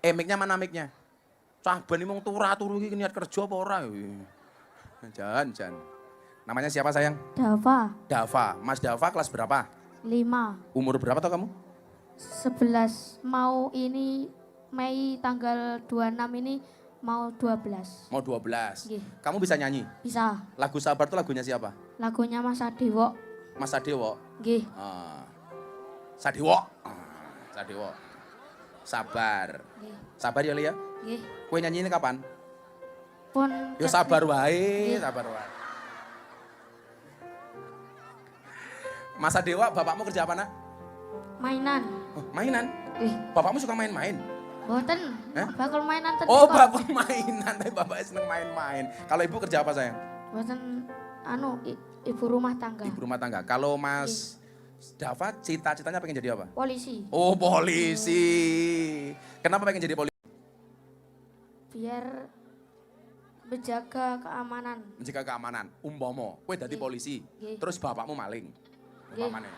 Mic-nya mana mic-nya? Cah ben iki mung turu iki niat kerja apa ora? Jan. Namanya siapa sayang? Dava, Dava. Mas Dava kelas berapa? 5, Umur berapa tau kamu? 11. Mau ini Mei tanggal 26 ini mau 12. Mau 12. Nggih. Kamu bisa nyanyi? Bisa. Lagu Sabar tuh lagunya siapa? Lagunya Mas Adewo. Mas Sadewo. Nggih. Sadewo. Sadewo. Sabar. Nggih. Sabar ya Lia? Nggih. Kue nyanyi ini kapan? Pun Yo sabar wae, Nggih. sabar wae. Mas Dewa, bapakmu kerja apa nak? mainan. Oh, mainan? Nggih. Bapakmu suka main-main? Boten. Eh? Bakal mainan ten Oh, kok. bapak mainan, tapi bapaknya seneng main-main. Kalau ibu kerja apa sayang? Boten ibu rumah tangga. Ibu rumah tangga. Kalau Mas Dava, cita-citanya pengen jadi apa? Polisi. Oh, polisi. Kenapa pengen jadi polisi? Biar menjaga keamanan. Menjaga keamanan. Umpama, kue dadi Nggih. polisi. Nggih. Terus bapakmu maling. Nggih. Umpamane.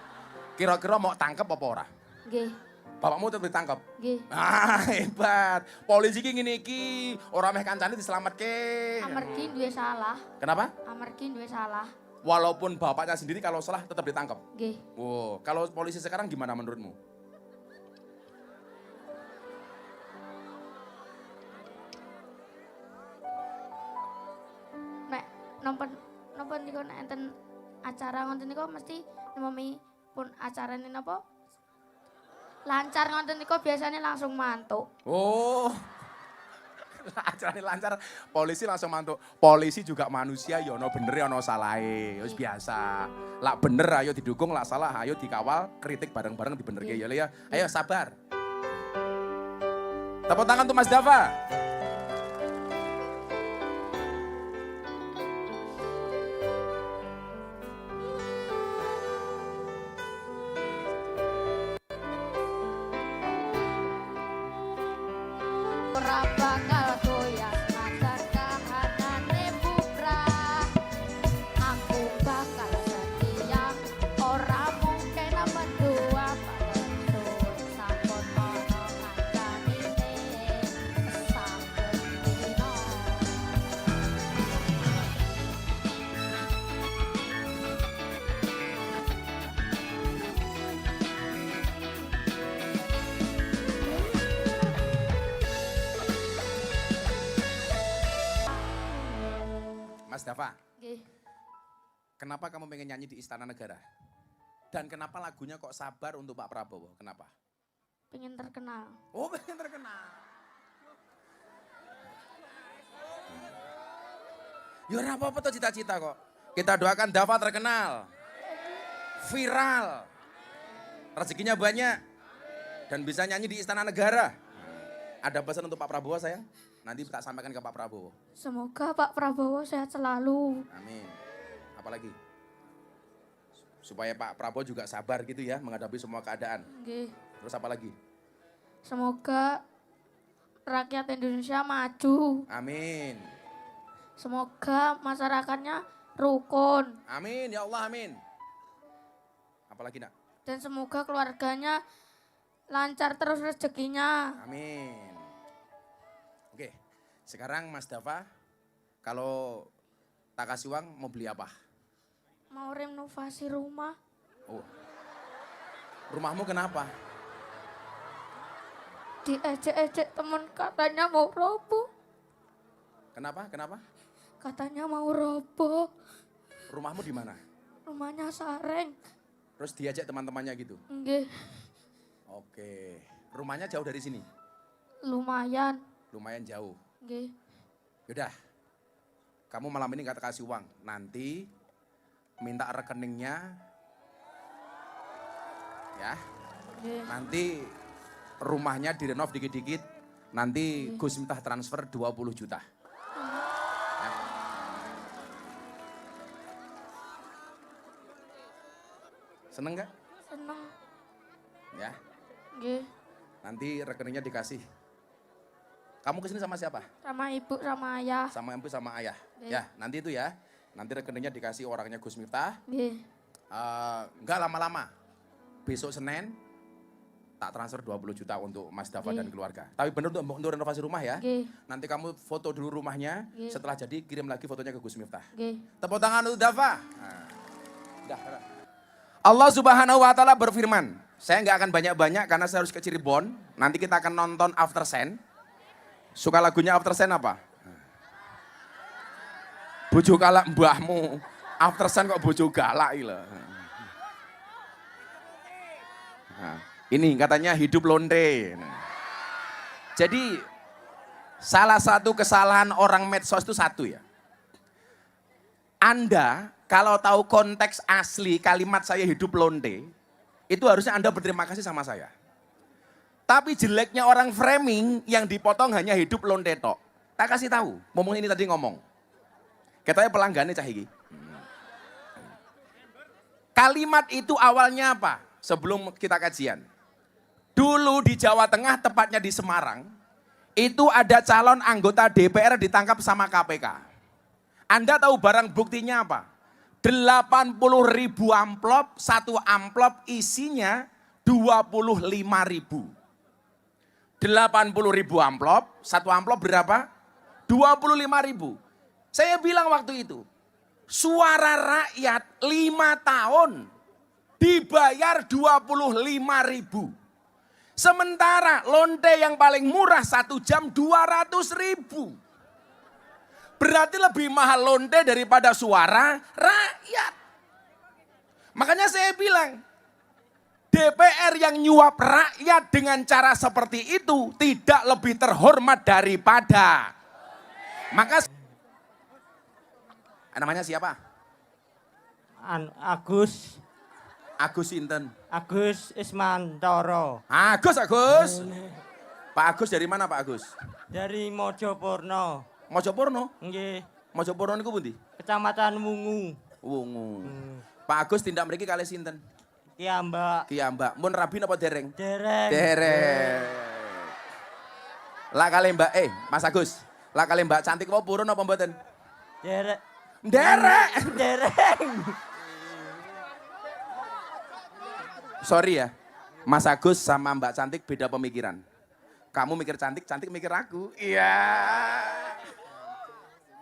Kira-kira mau tangkep apa ora? Nggih. Bapakmu tetep ditangkep. Nggih. Ah, hebat. Polisi ki ngene iki, ora meh kancane diselametke. Amargi duwe salah. Kenapa? Amargi duwe salah. Walaupun bapaknya sendiri kalau salah tetap ditangkap. Nggih. Wow, kalau polisi sekarang gimana menurutmu? Nek nonton niku nek enten acara ngoten niku mesti nememi pun acarane napa? Lancar ngoten niku biasanya langsung mantuk. Oh, acaranya lancar, polisi langsung mantuk. Polisi juga manusia, ya ono bener ya ono salahe, wis biasa. Lak bener ayo didukung, lak salah ayo dikawal, kritik bareng-bareng dibenerke ya Le ya. Ayo sabar. Tepuk tangan untuk Mas Dava. Ora bakal goyah nandar kahanane bubrah. Aku bakal setia, ora mungkin mendua panensun sampun ana kancanine saben dina. Mas Dava, Nggih. kenapa kamu pengen nyanyi di Istana Negara? Dan kenapa lagunya kok Sabar untuk Pak Prabowo? Kenapa? Pengen terkenal. Oh, pengen terkenal. Ya ora apa-apa tuh cita-cita kok. Kita doakan Dava terkenal. Viral. Rezekinya banyak. Dan bisa nyanyi di Istana Negara. Ada pesan untuk Pak Prabowo sayang? Nanti tak sampaikan ke Pak Prabowo. Semoga Pak Prabowo sehat selalu. Amin. Apalagi? Supaya Pak Prabowo juga sabar gitu ya menghadapi semua keadaan. Nggih. Terus apa lagi? Semoga rakyat Indonesia maju. Amin. Semoga masyarakatnya rukun. Amin ya Allah amin. Apalagi nak? Dan semoga keluarganya lancar terus rezekinya. Amin. Oke, sekarang Mas Dava, kalau tak kasih uang mau beli apa? Mau renovasi rumah. Oh, rumahmu kenapa? Diejek-ejek temen katanya mau roboh. Kenapa? Kenapa? Katanya mau roboh. Rumahmu di mana? Rumahnya sareng. Terus diajak teman-temannya gitu? Nggih, Oke, rumahnya jauh dari sini? lumayan. Lumayan jauh. Nggih. Yaudah, kamu malam ini gak kasih uang. Nanti minta rekeningnya. Ya, Nggih. nanti rumahnya direnov dikit-dikit. Nanti Gus Miftah transfer 20 juta. Ya. Seneng gak? Seneng. Ya, Nggih. nanti rekeningnya dikasih. Kamu kesini sama siapa? Sama ibu sama ayah. Sama ibu sama ayah. Nggih. Ya, nanti itu ya. Nanti rekeningnya dikasih orangnya Gus Miftah. Nggih. Enggak lama-lama. Besok Senin Tak transfer 20 juta untuk Mas Dava Oke. dan keluarga. Tapi benar untuk renovasi rumah ya. Oke. Nanti kamu foto dulu rumahnya, Oke. setelah jadi kirim lagi fotonya ke Gus Miftah. Oke. Tepuk tangan untuk Dava. Nah. Udah. Allah Subhanahu wa taala berfirman, saya nggak akan banyak-banyak karena saya harus ke Cirebon. Nanti kita akan nonton After Sen. Suka lagunya After Sen apa? Bojo galak mbahmu. After Sen kok bojo galak iki lho. Nah, ini katanya hidup lonte. Nah. Jadi salah satu kesalahan orang medsos itu satu ya. Anda kalau tahu konteks asli kalimat saya hidup lonte, itu harusnya Anda berterima kasih sama saya. Tapi jeleknya orang framing yang dipotong hanya hidup lonte tok. Tak kasih tahu, ngomong ini tadi ngomong. Katanya pelanggannya cah iki. Kalimat itu awalnya apa? Sebelum kita kajian. Dulu di Jawa Tengah, tepatnya di Semarang, itu ada calon anggota DPR ditangkap sama KPK. Anda tahu barang buktinya apa? 80.000 amplop, satu amplop isinya 25.000. 80.000 amplop, satu amplop berapa? 25.000. Saya bilang waktu itu, suara rakyat 5 tahun dibayar 25.000. Sementara lonte yang paling murah 1 jam 200.000. Berarti lebih mahal lonte daripada suara rakyat. Makanya saya bilang, DPR yang nyuap rakyat dengan cara seperti itu tidak lebih terhormat daripada. Maka namanya siapa? Agus Agus Sinten. Agus Ismantoro Agus. Pak Agus dari mana Pak Agus? dari Mojopurno. Mojopurno. Nggih, Mojopurno niku pundi? Kecamatan Wungu. Wungu. Pak Agus tindak mriki kalih sinten? Ki Mbak Ki Mbak. Mun rabi napa dereng? Dereng. Dereng. Lah kalih Mbak Mas Agus. Lah kalih Mbak cantik apa purun apa mboten? Derek. Derek. Dereng. Sorry ya. Mas Agus sama Mbak Cantik beda pemikiran. Kamu mikir cantik, cantik mikir aku. Iya.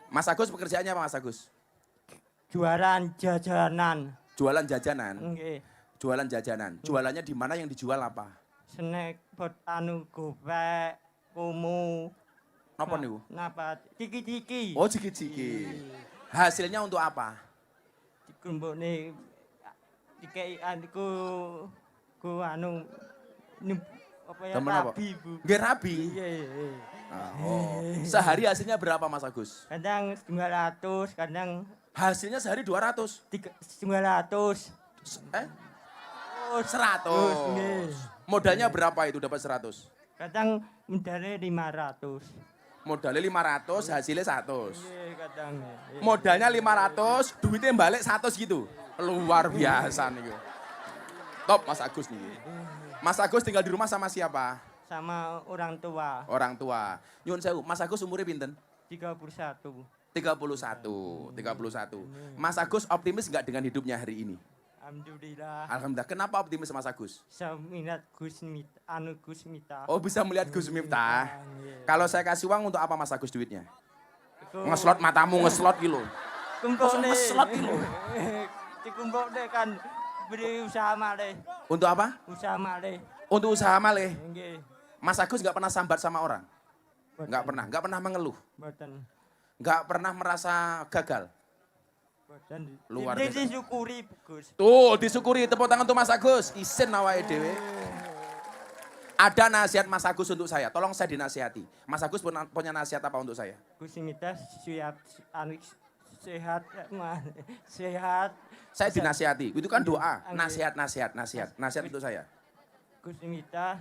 Mas Agus pekerjaannya apa Mas Agus? Jualan jajanan. Jualan jajanan. Nggih. Jualan jajanan. Jualannya di mana, yang dijual apa? Snack pot gopek, kumu. Napa niku? Napa? Ciki-ciki. Oh, ciki-ciki. Hasilnya untuk apa? Dikumpulne dikei aniku ku anu apa ya Temen apa? rabi, Bu. Nggih rabi. Iya, iya. Oh. Sehari hasilnya berapa Mas Agus? Kadang 900, kadang Hasilnya sehari 200. 900. Eh? Oh, 100. nggih. Modalnya berapa itu dapat 100? Kadang modalnya 500. Modalnya 500, hasilnya 100. Nggih, kadang. Iya. Modalnya 500, duitnya balik 100 gitu. Luar biasa nih. Top Mas Agus nih. Mas Agus tinggal di rumah sama siapa? Sama orang tua. Orang tua. Nyun sewu, Mas Agus umurnya pinten? 31. 31. Mas Agus optimis nggak dengan hidupnya hari ini? Alhamdulillah. Alhamdulillah. Kenapa optimis Mas Agus? Saya minat Gus Miftah. Oh, bisa melihat Gus Miftah. Nggih. Kalau saya kasih uang untuk apa Mas Agus duitnya? Iku Ngeslot matamu, ngeslot gitu. kumpulne. ngeslot gitu. Dikumpulne kan beri usaha malih. Untuk apa? Usaha malih. Untuk usaha malih. Nggih. Mas Agus nggak pernah sambat sama orang? Boten. Nggak pernah mengeluh? Boten. Nggak pernah merasa gagal? Boten. Luar biasa. Disyukuri, Gus. Tuh, disyukuri. Tepuk tangan untuk Mas Agus. Isin awake dhewe. Ada nasihat Mas Agus untuk saya. Tolong saya dinasihati. Mas Agus punya nasihat apa untuk saya? Gus Miftah siap sehat, sehat. Saya dinasihati. Itu kan doa. Oke. Nasihat untuk saya. Gus Miftah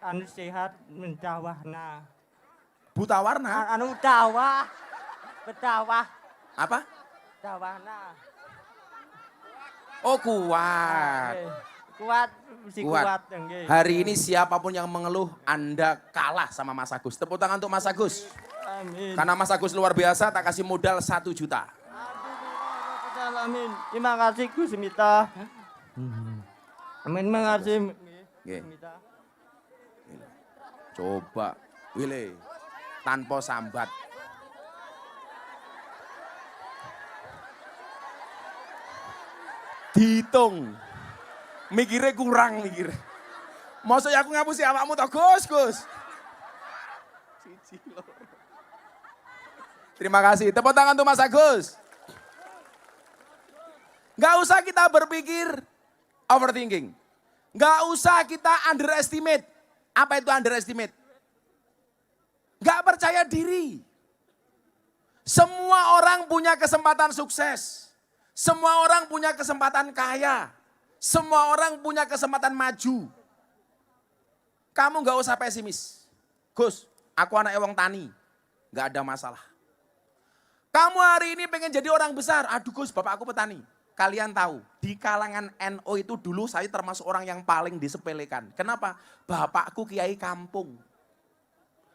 anu sehat mentawahna. Buta warna? Anu tawah. Betawah. Apa? Tawahna. Oh, kuat. Kuat, mesti Kuat. kuat. Nggih. Hari ini siapapun yang mengeluh, Anda kalah sama Mas Agus. Tepuk tangan untuk Mas Agus. Amin. Karena Mas Agus luar biasa, tak kasih modal 1 juta. Amin. Terima kasih Gus Mita. Amin, terima kasih. Nggih. Mita. Coba, Wile, tanpa sambat. Dihitung. Mikirnya kurang mikir. Maksudnya aku ngapusi awakmu toh Gus. Siji loro. Terima kasih. Tepuk tangan untuk Mas Agus. Gak usah kita berpikir overthinking. Gak usah kita underestimate. Apa itu underestimate? Gak percaya diri. Semua orang punya kesempatan sukses. Semua orang punya kesempatan kaya. Semua orang punya kesempatan maju. Kamu gak usah pesimis. Gus, aku anak wong tani. Gak ada masalah. Kamu hari ini pengen jadi orang besar. Aduh Gus, bapak aku petani. Kalian tahu, di kalangan NU itu dulu saya termasuk orang yang paling disepelekan. Kenapa? Bapakku kiai kampung.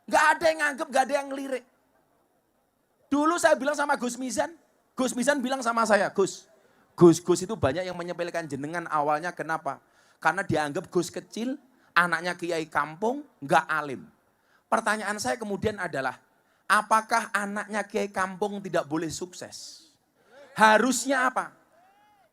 Gak ada yang nganggep, gak ada yang ngelirik. Dulu saya bilang sama Gus Mizan bilang sama saya, Gus itu banyak yang menyepelekan jenengan awalnya. Kenapa? Karena dianggap Gus kecil, anaknya kiai kampung, gak alim. Pertanyaan saya kemudian adalah, apakah anaknya kiai kampung tidak boleh sukses? Harusnya apa?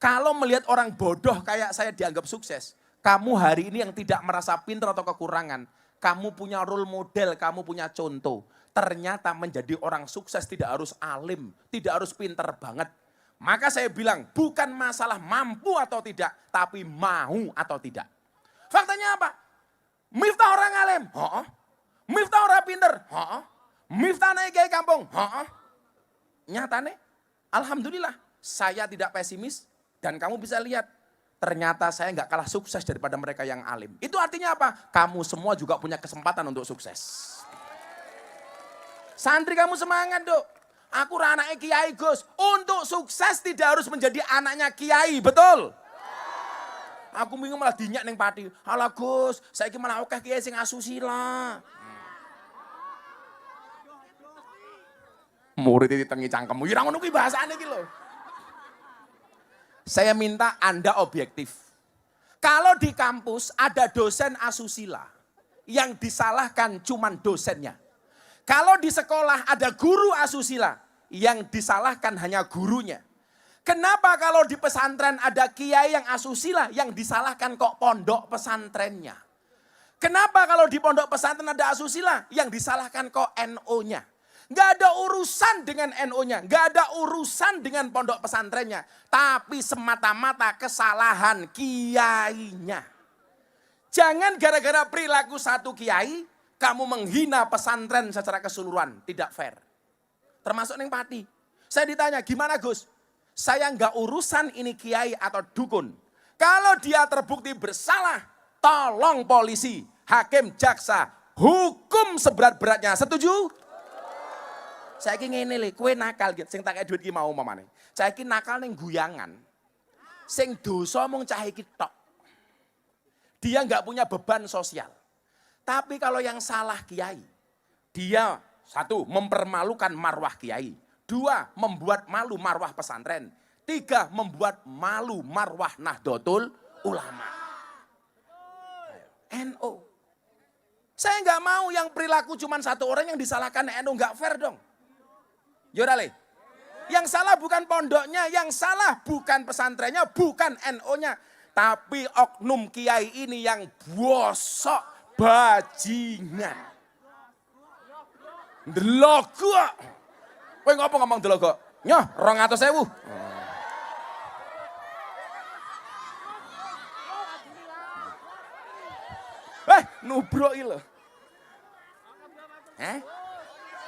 Kalau melihat orang bodoh kayak saya dianggap sukses, kamu hari ini yang tidak merasa pintar atau kekurangan, kamu punya role model, kamu punya contoh. Ternyata menjadi orang sukses tidak harus alim, tidak harus pintar banget. Maka saya bilang bukan masalah mampu atau tidak, tapi mau atau tidak. Faktanya apa? Miftah orang alim, Miftah orang pintar, Miftah naik kiai kampung, nyatane, alhamdulillah saya tidak pesimis. Dan kamu bisa lihat, ternyata saya nggak kalah sukses daripada mereka yang alim. Itu artinya apa? Kamu semua juga punya kesempatan untuk sukses. Santri kamu semangat dok. Aku anaknya kiai Gus. Untuk sukses tidak harus menjadi anaknya kiai, betul? Aku bingung malah dinyak neng pati. Halah Gus, saya malah oke kiai sing asusila. Murid itu tengi cangkemmu. Irang ngono kuwi bahasane iki lho. Saya minta Anda objektif. Kalau di kampus ada dosen asusila, yang disalahkan cuman dosennya. Kalau di sekolah ada guru asusila, yang disalahkan hanya gurunya. Kenapa kalau di pesantren ada kiai yang asusila, yang disalahkan kok pondok pesantrennya? Kenapa kalau di pondok pesantren ada asusila, yang disalahkan kok NO-nya? Gak ada urusan dengan NO-nya, gak ada urusan dengan pondok pesantrennya. Tapi semata-mata kesalahan kiainya. Jangan gara-gara perilaku satu kiai, kamu menghina pesantren secara keseluruhan. Tidak fair. Termasuk Neng Pati. Saya ditanya, gimana Gus? Saya gak urusan ini kiai atau dukun. Kalau dia terbukti bersalah, tolong polisi, hakim, jaksa, hukum seberat-beratnya. Setuju? Saya ingin ngene le, kue nakal gitu, sing tak kayak duit ki mau mamane. Saya ingin nakal neng guyangan, sing dosa mung cah iki tok. Dia nggak punya beban sosial. Tapi kalau yang salah kiai, dia satu mempermalukan marwah kiai, dua membuat malu marwah pesantren, tiga membuat malu marwah Nahdlatul Ulama. NO. Saya nggak mau yang perilaku cuma satu orang yang disalahkan NO, nggak fair dong. Yodale, yang salah bukan pondoknya, yang salah bukan pesantrennya, bukan NO-nya. Tapi oknum kiai ini yang bosok bajingan. Delogo. Kowe ngopo ngomong delogo? Nyoh, 200.000. Nubruk iki lho.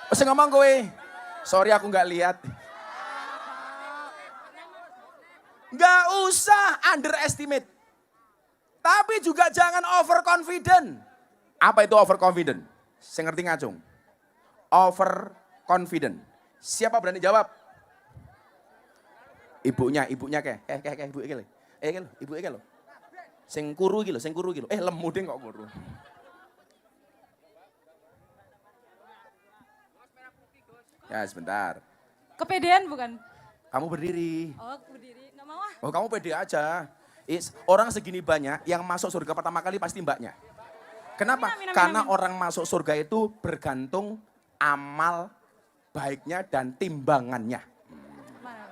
Wis ngomong kowe. Sorry aku nggak lihat. Nggak usah underestimate. Tapi juga jangan overconfident. Apa itu overconfident? Saya ngerti ngacung. Overconfident. Siapa berani jawab? Ibunya ke. Ibu iki lho. Ibu iki lho. Sing kuru iki lho. Lemu ding kok kuru. Ya sebentar. Kepedean bukan? Kamu berdiri. Oh, berdiri. Nggak mau ah. Oh kamu pede aja. Orang segini banyak yang masuk surga pertama kali pasti mbaknya. Kenapa? Amin, amin, amin, Karena amin. orang masuk surga itu bergantung amal baiknya dan timbangannya. Mana?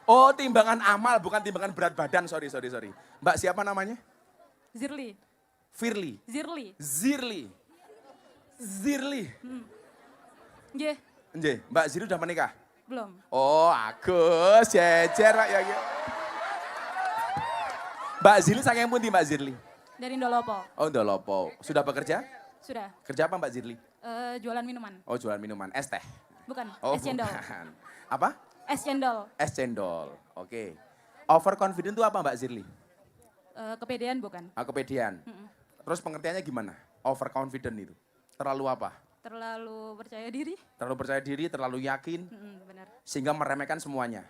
Oh timbangan amal bukan timbangan berat badan, sorry. Mbak siapa namanya? Zirli. Firly. Zirli. Zirli. Nggih, Nggih, Mbak Zirli udah menikah? belum. Oh Agus, jejer Pak ya. Mbak Zirli saking pundi Mbak Zirli? Dari Ndolopo. Oh Ndolopo. Sudah bekerja? Sudah. Kerja apa Mbak Zirli? Jualan minuman. Oh jualan minuman, es teh? Bukan, Oh es cendol. bukan. Apa? Es cendol. Es cendol, oke. Overconfident itu apa Mbak Zirli? Kepedean bukan. Kepedean. Terus pengertiannya gimana? Overconfident itu? Terlalu apa? Terlalu percaya diri. Terlalu percaya diri, terlalu yakin, Benar. sehingga meremehkan semuanya.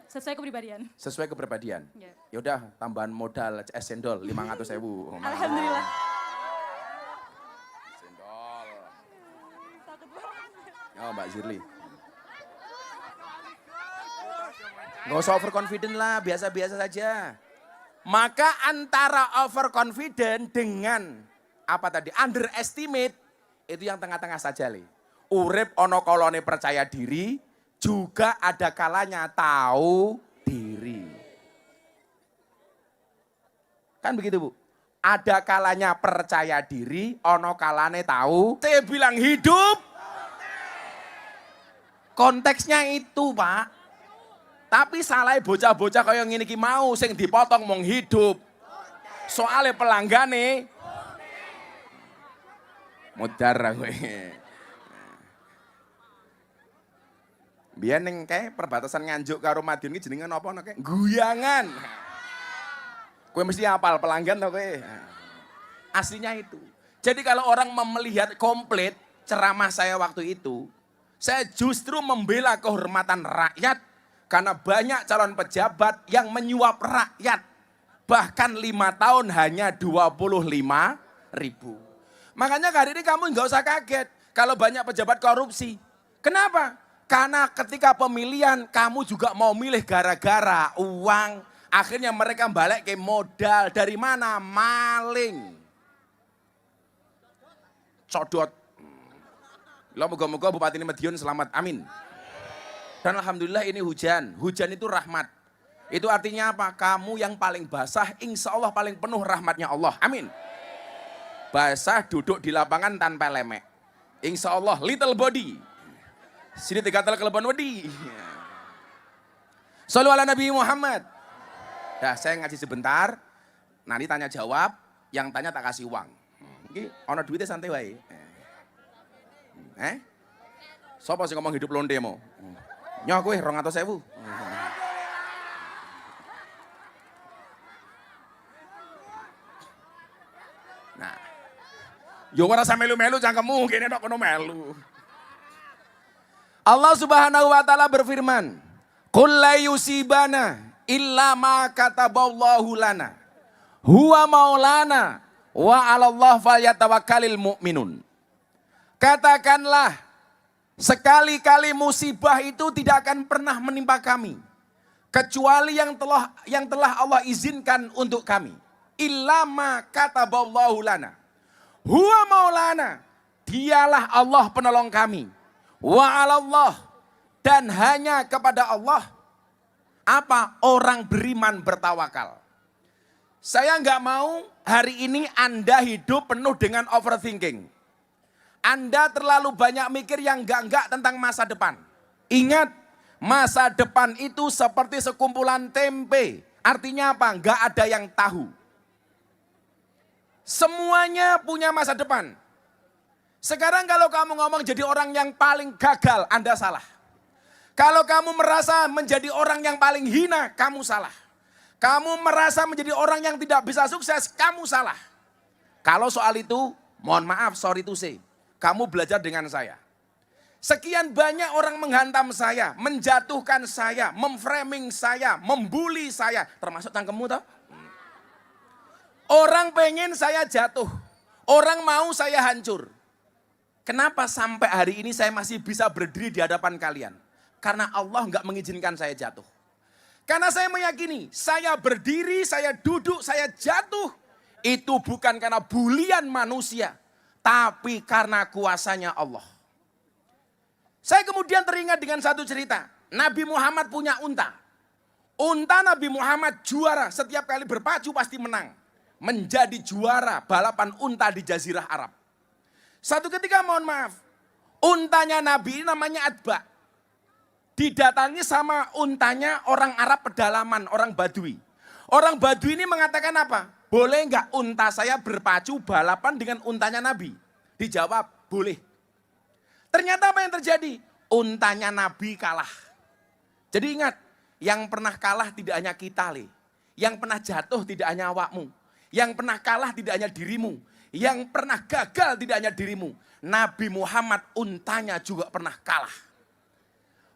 Sesuai kepribadian. Sesuai kepribadian. Ya. Yaudah tambahan modal es cendol 500.000. Alhamdulillah. Cendol. Oh Mbak Zirli. Gak usah overconfident lah, biasa-biasa saja. Maka antara overconfident dengan apa tadi, underestimate, itu yang tengah-tengah saja li. Urip ono kolone percaya diri, juga ada kalanya tahu diri. Kan begitu Bu? Ada kalanya percaya diri, ono kalane tahu. Saya bilang hidup. Konteksnya itu Pak. Tapi salah bocah-bocah kaya ngene iki mau sing dipotong mong hidup. Soale pelanggane mudar kowe. Biyen ning kae perbatasan Nganjuk karo Madiun iki jenenge napa kae? Guyangan. Kowe mesti hafal pelanggan to kowe. Aslinya itu. Jadi kalau orang melihat komplit ceramah saya waktu itu, saya justru membela kehormatan rakyat karena banyak calon pejabat yang menyuap rakyat. Bahkan 5 tahun hanya 25.000. Makanya hari ini kamu nggak usah kaget kalau banyak pejabat korupsi. Kenapa? Karena ketika pemilihan kamu juga mau milih gara-gara uang. Akhirnya mereka balik ke modal. Dari mana? Maling. Codot. Lo moga-moga Bupati Madiun selamat. Amin. Dan alhamdulillah ini hujan. Hujan itu rahmat. Itu artinya apa? Kamu yang paling basah, insya Allah paling penuh rahmatnya Allah. Amin. Basah duduk di lapangan tanpa lemek. Insya Allah little body. Sini digatal kelebon wedi. Sallu ala Nabi Muhammad. Dah saya ngaji sebentar. Nanti tanya jawab. Yang tanya tak kasih uang. Ini ono duitnya santai wae. Sopo sih ngomong hidup londe mau? Nyoh kowe 200.000. Nah. Yo ora sampe melu-melu cangkemmu, kene tok kono melu. Allah Subhanahu wa taala berfirman, "Qul la yusibana illa ma kataballahu lana. Huwa maulana wa 'alallah falyatawakkalul mu'minun." Katakanlah, sekali-kali musibah itu tidak akan pernah menimpa kami kecuali yang telah Allah izinkan untuk kami. Illa ma kataballahu lana. Huwa maulana, dialah Allah penolong kami. Wa 'alallah, dan hanya kepada Allah apa orang beriman bertawakal. Saya nggak mau hari ini Anda hidup penuh dengan overthinking. Anda terlalu banyak mikir yang enggak tentang masa depan. Ingat, masa depan itu seperti sekumpulan tempe. Artinya apa? Enggak ada yang tahu. Semuanya punya masa depan. Sekarang kalau kamu ngomong jadi orang yang paling gagal, Anda salah. Kalau kamu merasa menjadi orang yang paling hina, kamu salah. Kamu merasa menjadi orang yang tidak bisa sukses, kamu salah. Kalau soal itu, mohon maaf, sorry to say. Kamu belajar dengan saya. Sekian banyak orang menghantam saya, menjatuhkan saya, memframing saya, membuli saya. Termasuk cangkemmu toh? Orang pengen saya jatuh. Orang mau saya hancur. Kenapa sampai hari ini saya masih bisa berdiri di hadapan kalian? Karena Allah nggak mengizinkan saya jatuh. Karena saya meyakini, saya berdiri, saya duduk, saya jatuh. Itu bukan karena bulian manusia, tapi karena kuasanya Allah. Saya kemudian teringat dengan satu cerita. Nabi Muhammad punya unta. Unta Nabi Muhammad juara, setiap kali berpacu pasti menang. Menjadi juara balapan unta di Jazirah Arab. Satu ketika mohon maaf, untanya Nabi namanya Adba. Didatangi sama untanya orang Arab pedalaman, orang Badui. Orang Badui ini mengatakan apa? Boleh enggak unta saya berpacu balapan dengan untanya Nabi? Dijawab, boleh. Ternyata apa yang terjadi? Untanya Nabi kalah. Jadi ingat, yang pernah kalah tidak hanya kita, Le. Yang pernah jatuh tidak hanya awakmu. Yang pernah kalah tidak hanya dirimu. Yang pernah gagal tidak hanya dirimu. Nabi Muhammad untanya juga pernah kalah.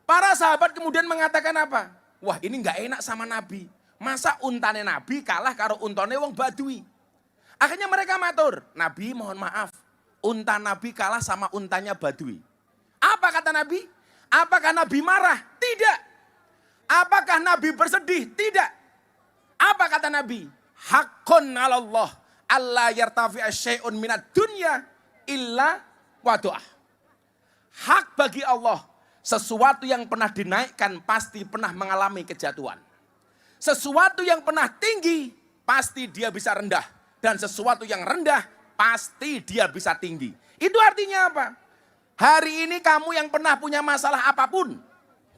Para sahabat kemudian mengatakan apa? Wah, ini enggak enak sama Nabi. Masa untane Nabi kalah karo untane wong Badui? Akhirnya mereka matur, Nabi mohon maaf. Unta Nabi kalah sama untanya Badui. Apa kata Nabi? Apakah Nabi marah? Tidak. Apakah Nabi bersedih? Tidak. Apa kata Nabi? Haqqun 'ala Allah alla yartafi'a syai'un minad dunya illa wadu'ah. Hak bagi Allah, sesuatu yang pernah dinaikkan pasti pernah mengalami kejatuhan. Sesuatu yang pernah tinggi pasti dia bisa rendah, dan sesuatu yang rendah pasti dia bisa tinggi. Itu artinya apa? Hari ini kamu yang pernah punya masalah apapun,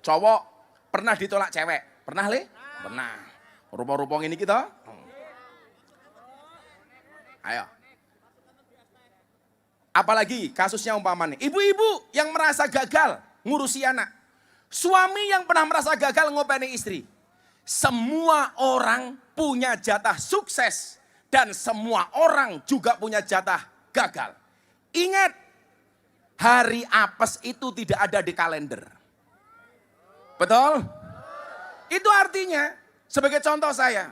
cowok pernah ditolak cewek, pernah Le? Pernah. Rupa-rupa ini kita. Ayo. Apalagi kasusnya umpamanya, ibu-ibu yang merasa gagal ngurusi anak. Suami yang pernah merasa gagal ngopeni istri. Semua orang punya jatah sukses dan semua orang juga punya jatah gagal. Ingat, hari apes itu tidak ada di kalender. Betul? Itu artinya, sebagai contoh saya,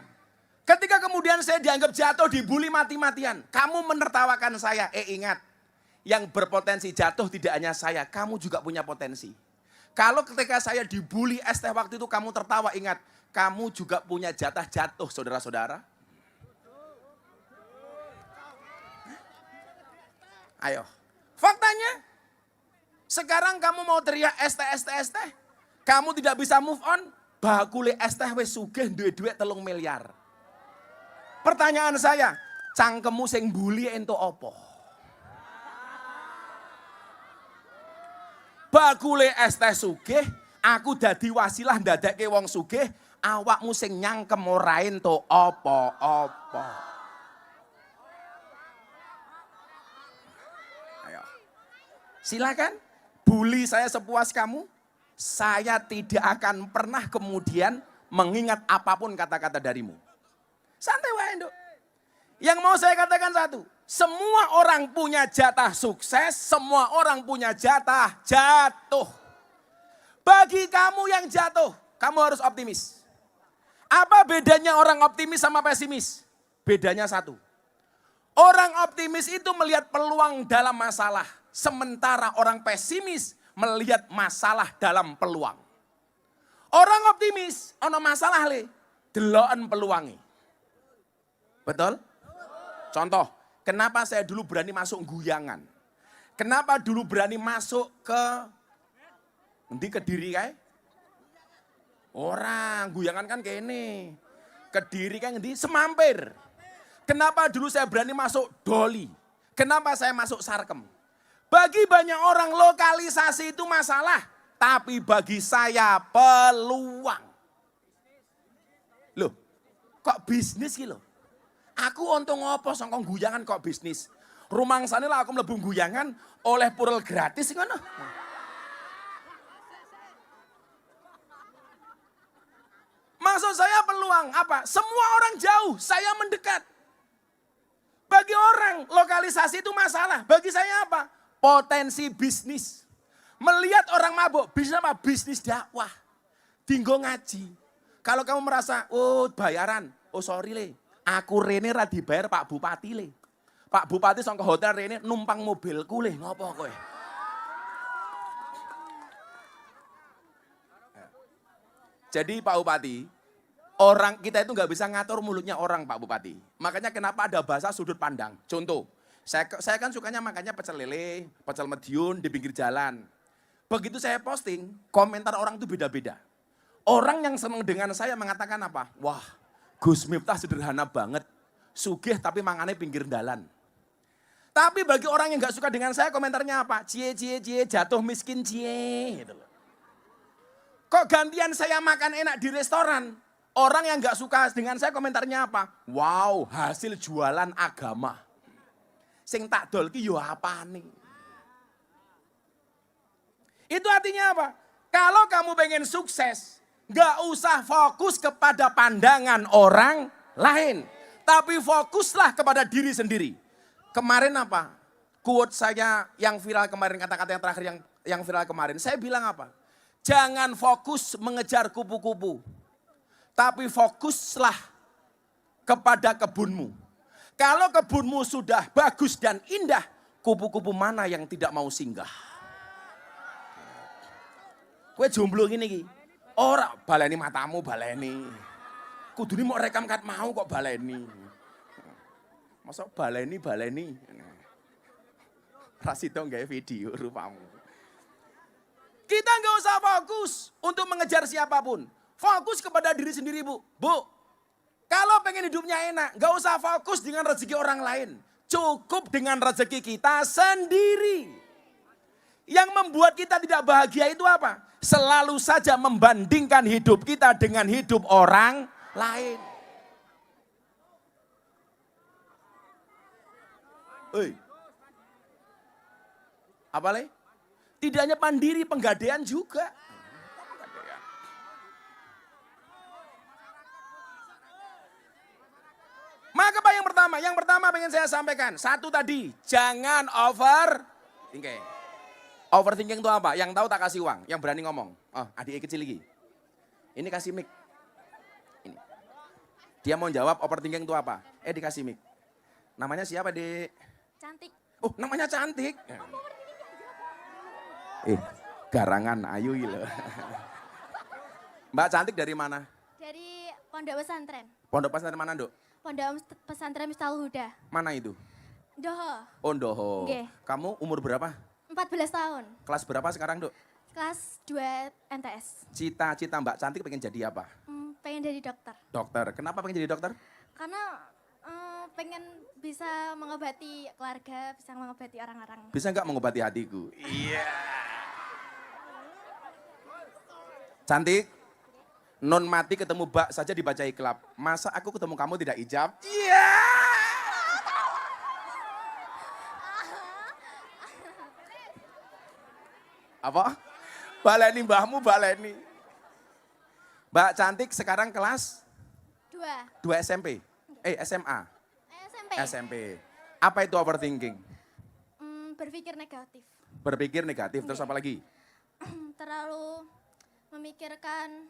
ketika kemudian saya dianggap jatuh, dibully mati-matian, kamu menertawakan saya, ingat, yang berpotensi jatuh tidak hanya saya, kamu juga punya potensi. Kalau ketika saya dibully ST waktu itu kamu tertawa, ingat, kamu juga punya jatah jatuh, saudara-saudara. Ayo, faktanya, sekarang kamu mau teriak ST, kamu tidak bisa move on, bakule ST wis sugih duit-duit 3 miliar. Pertanyaan saya, cangkemmu sing bully ento opo? Bakule ST sugih, aku dadi wasilah ndadekke wong sugih, awakmu sing nyangkem ora ento opo-opo. Ayo. Silakan, bully saya sepuas kamu. Saya tidak akan pernah kemudian mengingat apapun kata-kata darimu. Santai wae, Nduk. Yang mau saya katakan satu, semua orang punya jatah sukses, semua orang punya jatah jatuh. Bagi kamu yang jatuh, kamu harus optimis. Apa bedanya orang optimis sama pesimis? Bedanya satu. Orang optimis itu melihat peluang dalam masalah, sementara orang pesimis melihat masalah dalam peluang. Orang optimis, ono masalah le, deloken peluangi. Betul? Contoh, kenapa saya dulu berani masuk guyangan? Kenapa dulu berani masuk ke Kediri kae? Orang guyangan kan kene. Kediri kan ngendi? Semampir. Kenapa dulu saya berani masuk Doli? Kenapa saya masuk Sarkem? Bagi banyak orang lokalisasi itu masalah, tapi bagi saya peluang. Loh, kok bisnis gitu? Aku untung ngopo sangkong guyangan kok bisnis. Rumangsane lah aku mlebu guyangan oleh purel gratis ngono. Maksud saya peluang apa? Semua orang jauh, saya mendekat. Bagi orang lokalisasi itu masalah. Bagi saya apa? Potensi bisnis. Melihat orang mabuk, bisnis apa? Bisnis dakwah. Dinggo ngaji. Kalau kamu merasa, oh bayaran, oh sorry le. Aku rene ra dibayar Pak Bupati le. Pak Bupati sangka hotel rene numpang mobilku le. Ngopo kowe? Jadi Pak Bupati, orang kita itu nggak bisa ngatur mulutnya orang Pak Bupati. Makanya kenapa ada bahasa sudut pandang. Contoh, saya kan sukanya makannya pecel lele, pecel mediun di pinggir jalan. Begitu saya posting, komentar orang itu beda-beda. Orang yang senang dengan saya mengatakan apa? Wah, Gus Miftah sederhana banget. Sugih tapi mangane pinggir jalan. Tapi bagi orang yang nggak suka dengan saya komentarnya apa? Cie, cie, cie, jatuh miskin cie. Gitu loh. Kok gantian saya makan enak di restoran? Orang yang nggak suka dengan saya komentarnya apa? Wow, hasil jualan agama. Sing tak dolki yo apa nih? Itu artinya apa? Kalau kamu pengen sukses, nggak usah fokus kepada pandangan orang lain. Tapi fokuslah kepada diri sendiri. Kemarin apa? Quote saya yang viral kemarin, kata-kata yang terakhir yang viral kemarin. Saya bilang apa? Jangan fokus mengejar kupu-kupu. Tapi fokuslah kepada kebunmu. Kalau kebunmu sudah bagus dan indah, kupu-kupu mana yang tidak mau singgah? Kue jomblo gini ki. Ora baleni matamu baleni. Kudune mau rekam kat mau kok baleni. Masa baleni. Rasito nggak video rupamu. Kita nggak usah fokus untuk mengejar siapapun. Fokus kepada diri sendiri, Bu. Bu, kalau pengen hidupnya enak, nggak usah fokus dengan rezeki orang lain. Cukup dengan rezeki kita sendiri. Yang membuat kita tidak bahagia itu apa? Selalu saja membandingkan hidup kita dengan hidup orang lain. Hei. Apa le? Tidak hanya mandiri, penggadean juga. Maka apa yang pertama? Yang pertama pengen saya sampaikan. Satu tadi, jangan overthinking. Overthinking itu apa? Yang tahu tak kasih uang, yang berani ngomong. Oh, adik kecil lagi. Ini kasih mic. Ini. Dia mau jawab overthinking itu apa? Dikasih mic. Namanya siapa, Dek? Cantik. Oh, namanya cantik. Garangan ayu loh. Mbak Cantik dari mana? Dari Pondok Pesantren. Pondok pesantren mana, Dok? Pondok Pesantren Miftahul Huda. Mana itu? Doho, Oh, Ndoho. Nggih. Kamu umur berapa? 14 tahun. Kelas berapa sekarang, Dok? Kelas 2 MTS. Cita-cita Mbak Cantik pengen jadi apa? Pengen jadi dokter. Dokter. Kenapa pengen jadi dokter? Karena pengen bisa mengobati keluarga, bisa mengobati orang-orang. Bisa nggak mengobati hatiku? Iya. Cantik. Non mati ketemu bak saja dibaca iklab. Masa aku ketemu kamu tidak ijab? Iya. Apa? Baleni mbahmu baleni. Mbak Cantik sekarang kelas 2 SMP. SMA. SMP. SMP. Apa itu overthinking? Berpikir negatif. Berpikir negatif, terus apa lagi? Terlalu memikirkan.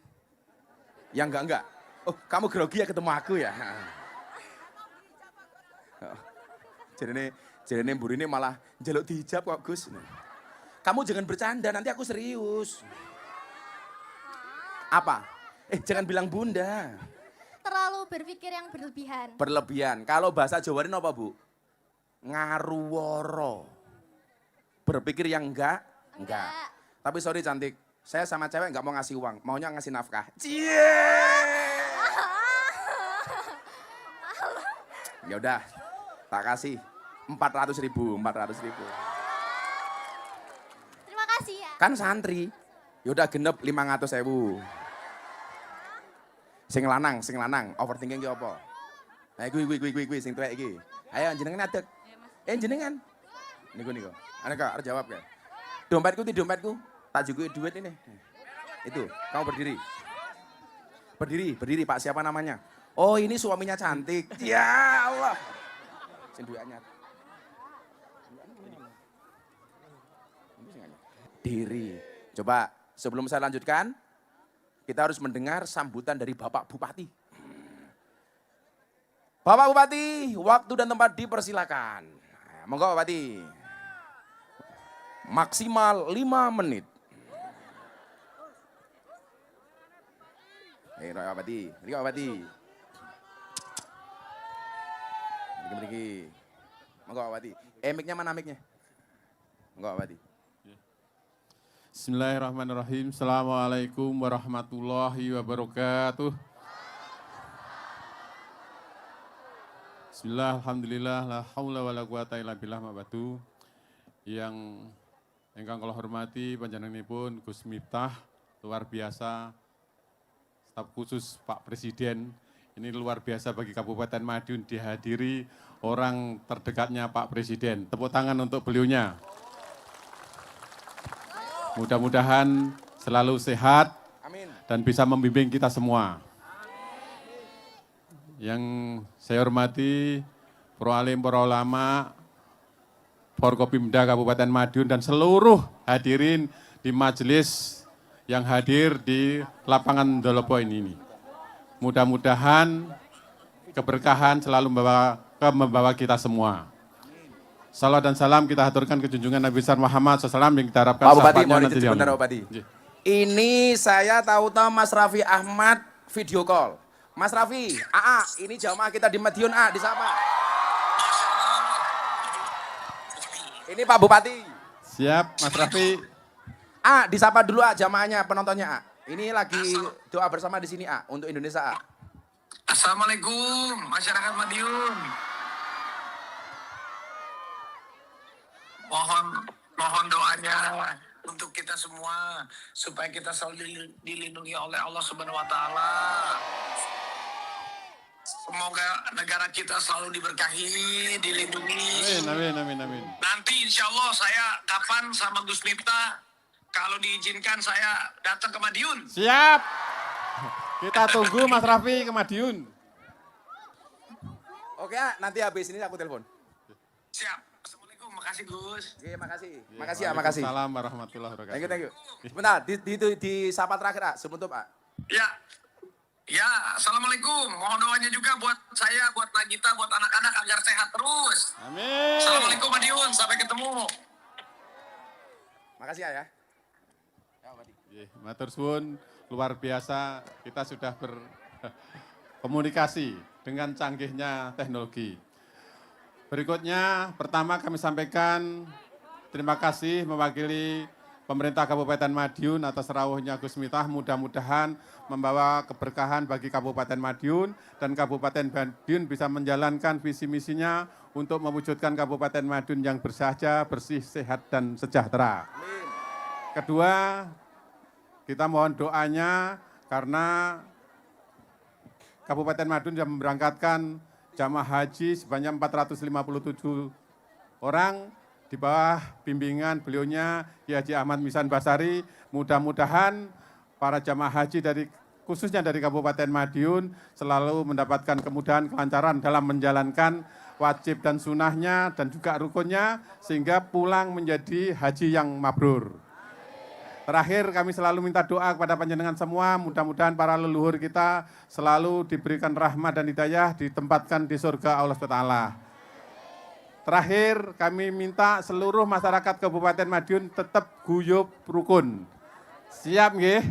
Yang enggak. Oh, kamu grogi ya ketemu aku ya? Jadi mburi ini malah jaluk dihijab kok, Gus. Kamu jangan bercanda, nanti aku serius. Apa? Jangan bilang bunda. Terlalu berpikir yang berlebihan. Berlebihan. Kalau bahasa Jawa ini apa, Bu? Ngaruworo. Berpikir yang enggak? Enggak. Tapi sorry Cantik, saya sama cewek enggak mau ngasih uang, maunya ngasih nafkah. Cie. Ya udah, tak kasih 400.000. Terima kasih ya. Kan santri. Ya udah genep 500.000. Sing lanang, overthinking ki apa? Ayo kuwi sing tuwek iki. Ayo jenengan adek. Jenengan. Niku. Ana kok jawab ya. Dompetku, tak jukuki duit ini. Itu, kamu berdiri. Berdiri Pak, siapa namanya? Oh, ini suaminya Cantik. Ya Allah. Sing duwe anyar. Diri. Coba sebelum saya lanjutkan, kita harus mendengar sambutan dari Bapak Bupati. Bapak Bupati, waktu dan tempat dipersilakan. Monggo Bupati. Maksimal 5 menit. Roy Pati. Mriki Pati. Mriki. Monggo Pati. Mic-nya mana mic-nya? Monggo Pati. Bismillahirrahmanirrahim. Assalamualaikum warahmatullahi wabarakatuh. Bismillah, alhamdulillah, la haula wa la quwata illa billah ma'badu. Yang ingkang kula hormati panjenenganipun Gus Miftah, luar biasa. Staf khusus Pak Presiden, ini luar biasa bagi Kabupaten Madiun dihadiri orang terdekatnya Pak Presiden. Tepuk tangan untuk beliaunya. Mudah-mudahan selalu sehat Amin. dan bisa membimbing kita semua. Yang saya hormati para alim, para ulama, Forkopimda Kabupaten Madiun dan seluruh hadirin di majelis yang hadir di lapangan Dolopoin ini. Mudah-mudahan keberkahan selalu membawa kita semua. Salam dan salam kita haturkan ke junjungan Nabi besar Muhammad SAW yang kita harapkan Pak Bupati, syafaatnya mohon nanti izin di sebentar alam. Pak Bupati. Nggih. Ini saya tahu-tahu Mas Raffi Ahmad video call. Mas Raffi, ini jamaah kita di Madiun, disapa. Ini Pak Bupati. Siap, Mas Raffi. Disapa dulu jamaahnya, penontonnya Ini lagi doa bersama di sini untuk Indonesia Assalamualaikum masyarakat Madiun. Mohon doanya untuk kita semua supaya kita selalu dilindungi oleh Allah Subhanahu wa taala. Semoga negara kita selalu diberkahi, dilindungi. Amin. Nanti insya Allah saya kapan sama Gus Miftah, kalau diizinkan saya datang ke Madiun. Siap. Kita tunggu Mas Raffi ke Madiun. Oke, nanti habis ini aku telepon. Siap. Assalamualaikum, makasih Gus. Oke, makasih. Ya, Makasih makasih. Assalamualaikum warahmatullahi wabarakatuh. Thank you. Sebentar, di sapa terakhir sebentar Ya, Assalamualaikum. Mohon doanya juga buat saya, buat Nagita, buat anak-anak agar sehat terus. Amin. Assalamualaikum Madiun, sampai ketemu. Makasih ya. Matur suwun, luar biasa kita sudah berkomunikasi dengan canggihnya teknologi. Berikutnya, pertama kami sampaikan terima kasih mewakili pemerintah Kabupaten Madiun atas rawuhnya Gus Miftah, mudah-mudahan membawa keberkahan bagi Kabupaten Madiun dan Kabupaten Madiun bisa menjalankan visi misinya untuk mewujudkan Kabupaten Madiun yang bersahaja, bersih, sehat, dan sejahtera. Kedua, kita mohon doanya karena Kabupaten Madiun sudah memberangkatkan jamaah haji sebanyak 457 orang di bawah bimbingan beliaunya Kiai Haji Ahmad Misan Basari. Mudah-mudahan para jamaah haji khususnya dari Kabupaten Madiun selalu mendapatkan kemudahan, kelancaran dalam menjalankan wajib dan sunahnya dan juga rukunnya sehingga pulang menjadi haji yang mabrur. Terakhir kami selalu minta doa kepada panjenengan semua, mudah-mudahan para leluhur kita selalu diberikan rahmat dan hidayah, ditempatkan di surga Allah Ta'ala. Terakhir kami minta seluruh masyarakat Kabupaten Madiun tetap guyub rukun. Siap nggih?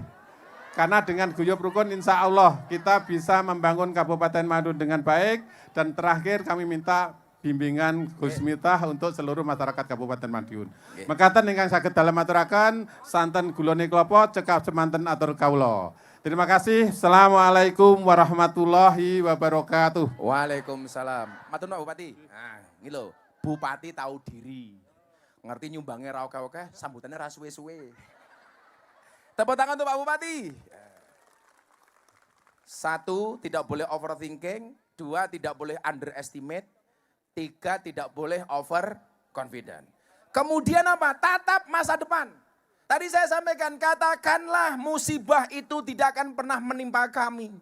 Karena dengan guyub rukun insya Allah kita bisa membangun Kabupaten Madiun dengan baik. Dan terakhir kami minta bimbingan Gus Miftah untuk seluruh masyarakat Kabupaten Madiun. Mekaten ingkang saged dalem aturaken santen gulane klapa cekap semanten atur kawula. Terima kasih. Assalamualaikum warahmatullahi wabarakatuh. Waalaikumsalam. Matur Pak Bupati. Ini loh, Bupati tahu diri. Ngerti nyumbangnya ra oke-oke, sambutannya ra suwe-suwe. Tepuk tangan untuk Pak Bupati. 1, tidak boleh overthinking. 2, tidak boleh underestimate. 3, tidak boleh over confident. Kemudian apa? Tatap masa depan. Tadi saya sampaikan, katakanlah musibah itu tidak akan pernah menimpa kami.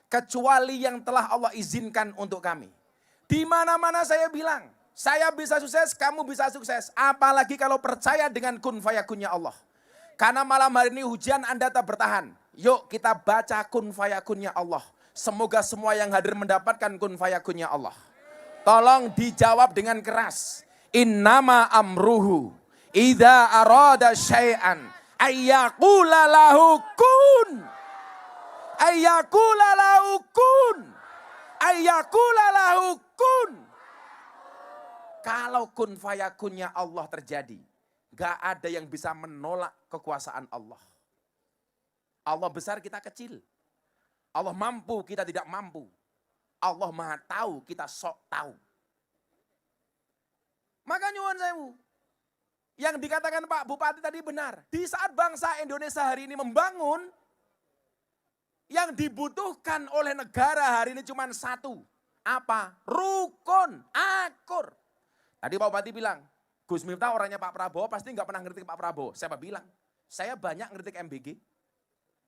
Kecuali yang telah Allah izinkan untuk kami. Di mana-mana saya bilang, saya bisa sukses, kamu bisa sukses. Apalagi kalau percaya dengan kun fayakunnya Allah. Karena malam hari ini hujan Anda tak bertahan. Yuk kita baca kun fayakunnya Allah. Semoga semua yang hadir mendapatkan kun fayakunnya Allah. Tolong dijawab dengan keras. Innama amruhu idza arada syai'an ayyaqula lahu kun. Ayyakula lahu kun. Ayyakula lahu kun. Kalau kun fayakunnya Allah terjadi, gak ada yang bisa menolak kekuasaan Allah. Allah besar, kita kecil. Allah mampu, kita tidak mampu. Allah maha tahu, kita sok tahu. Maka nyuwun sewu. Yang dikatakan Pak Bupati tadi benar. Di saat bangsa Indonesia hari ini membangun, yang dibutuhkan oleh negara hari ini cuma satu. Apa? Rukun, akur. Tadi Pak Bupati bilang, Gus Miftah orangnya Pak Prabowo pasti nggak pernah ngeritik Pak Prabowo. Siapa bilang? Saya banyak ngeritik MBG.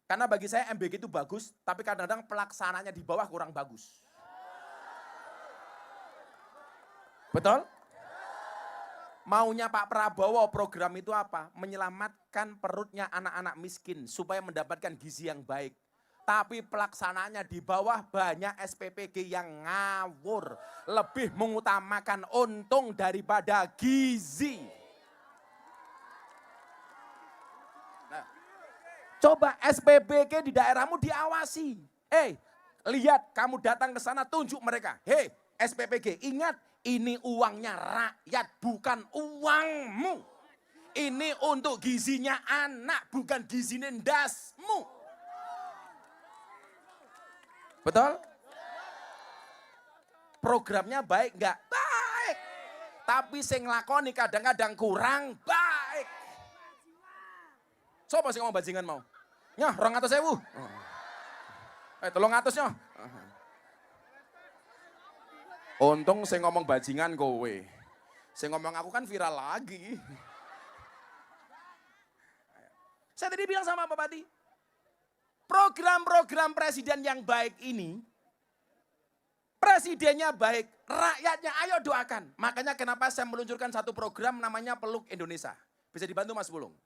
Karena bagi saya MBG itu bagus, tapi kadang-kadang pelaksananya di bawah kurang bagus. Betul? Maunya Pak Prabowo program itu apa? Menyelamatkan perutnya anak-anak miskin supaya mendapatkan gizi yang baik. Tapi pelaksanaannya di bawah banyak SPPG yang ngawur. Lebih mengutamakan untung daripada gizi. Nah, coba SPPG di daerahmu diawasi. Lihat kamu datang ke sana tunjuk mereka. SPPG, ingat ini uangnya rakyat bukan uangmu. Ini untuk gizinya anak bukan gizinya ndasmu. Betul? Programnya baik enggak? Baik. Tapi sing nglakoni kadang-kadang kurang baik. Sopo sing ngomong bajingan mau? Nyoh, 200.000. 300 nyoh. Untung sing ngomong bajingan kowe. Sing ngomong aku kan viral lagi. Saya tadi bilang sama Pak Bupati, program-program presiden yang baik ini, presidennya baik, rakyatnya ayo doakan. Makanya kenapa saya meluncurkan satu program namanya Peluk Indonesia. Bisa dibantu Mas Bulung?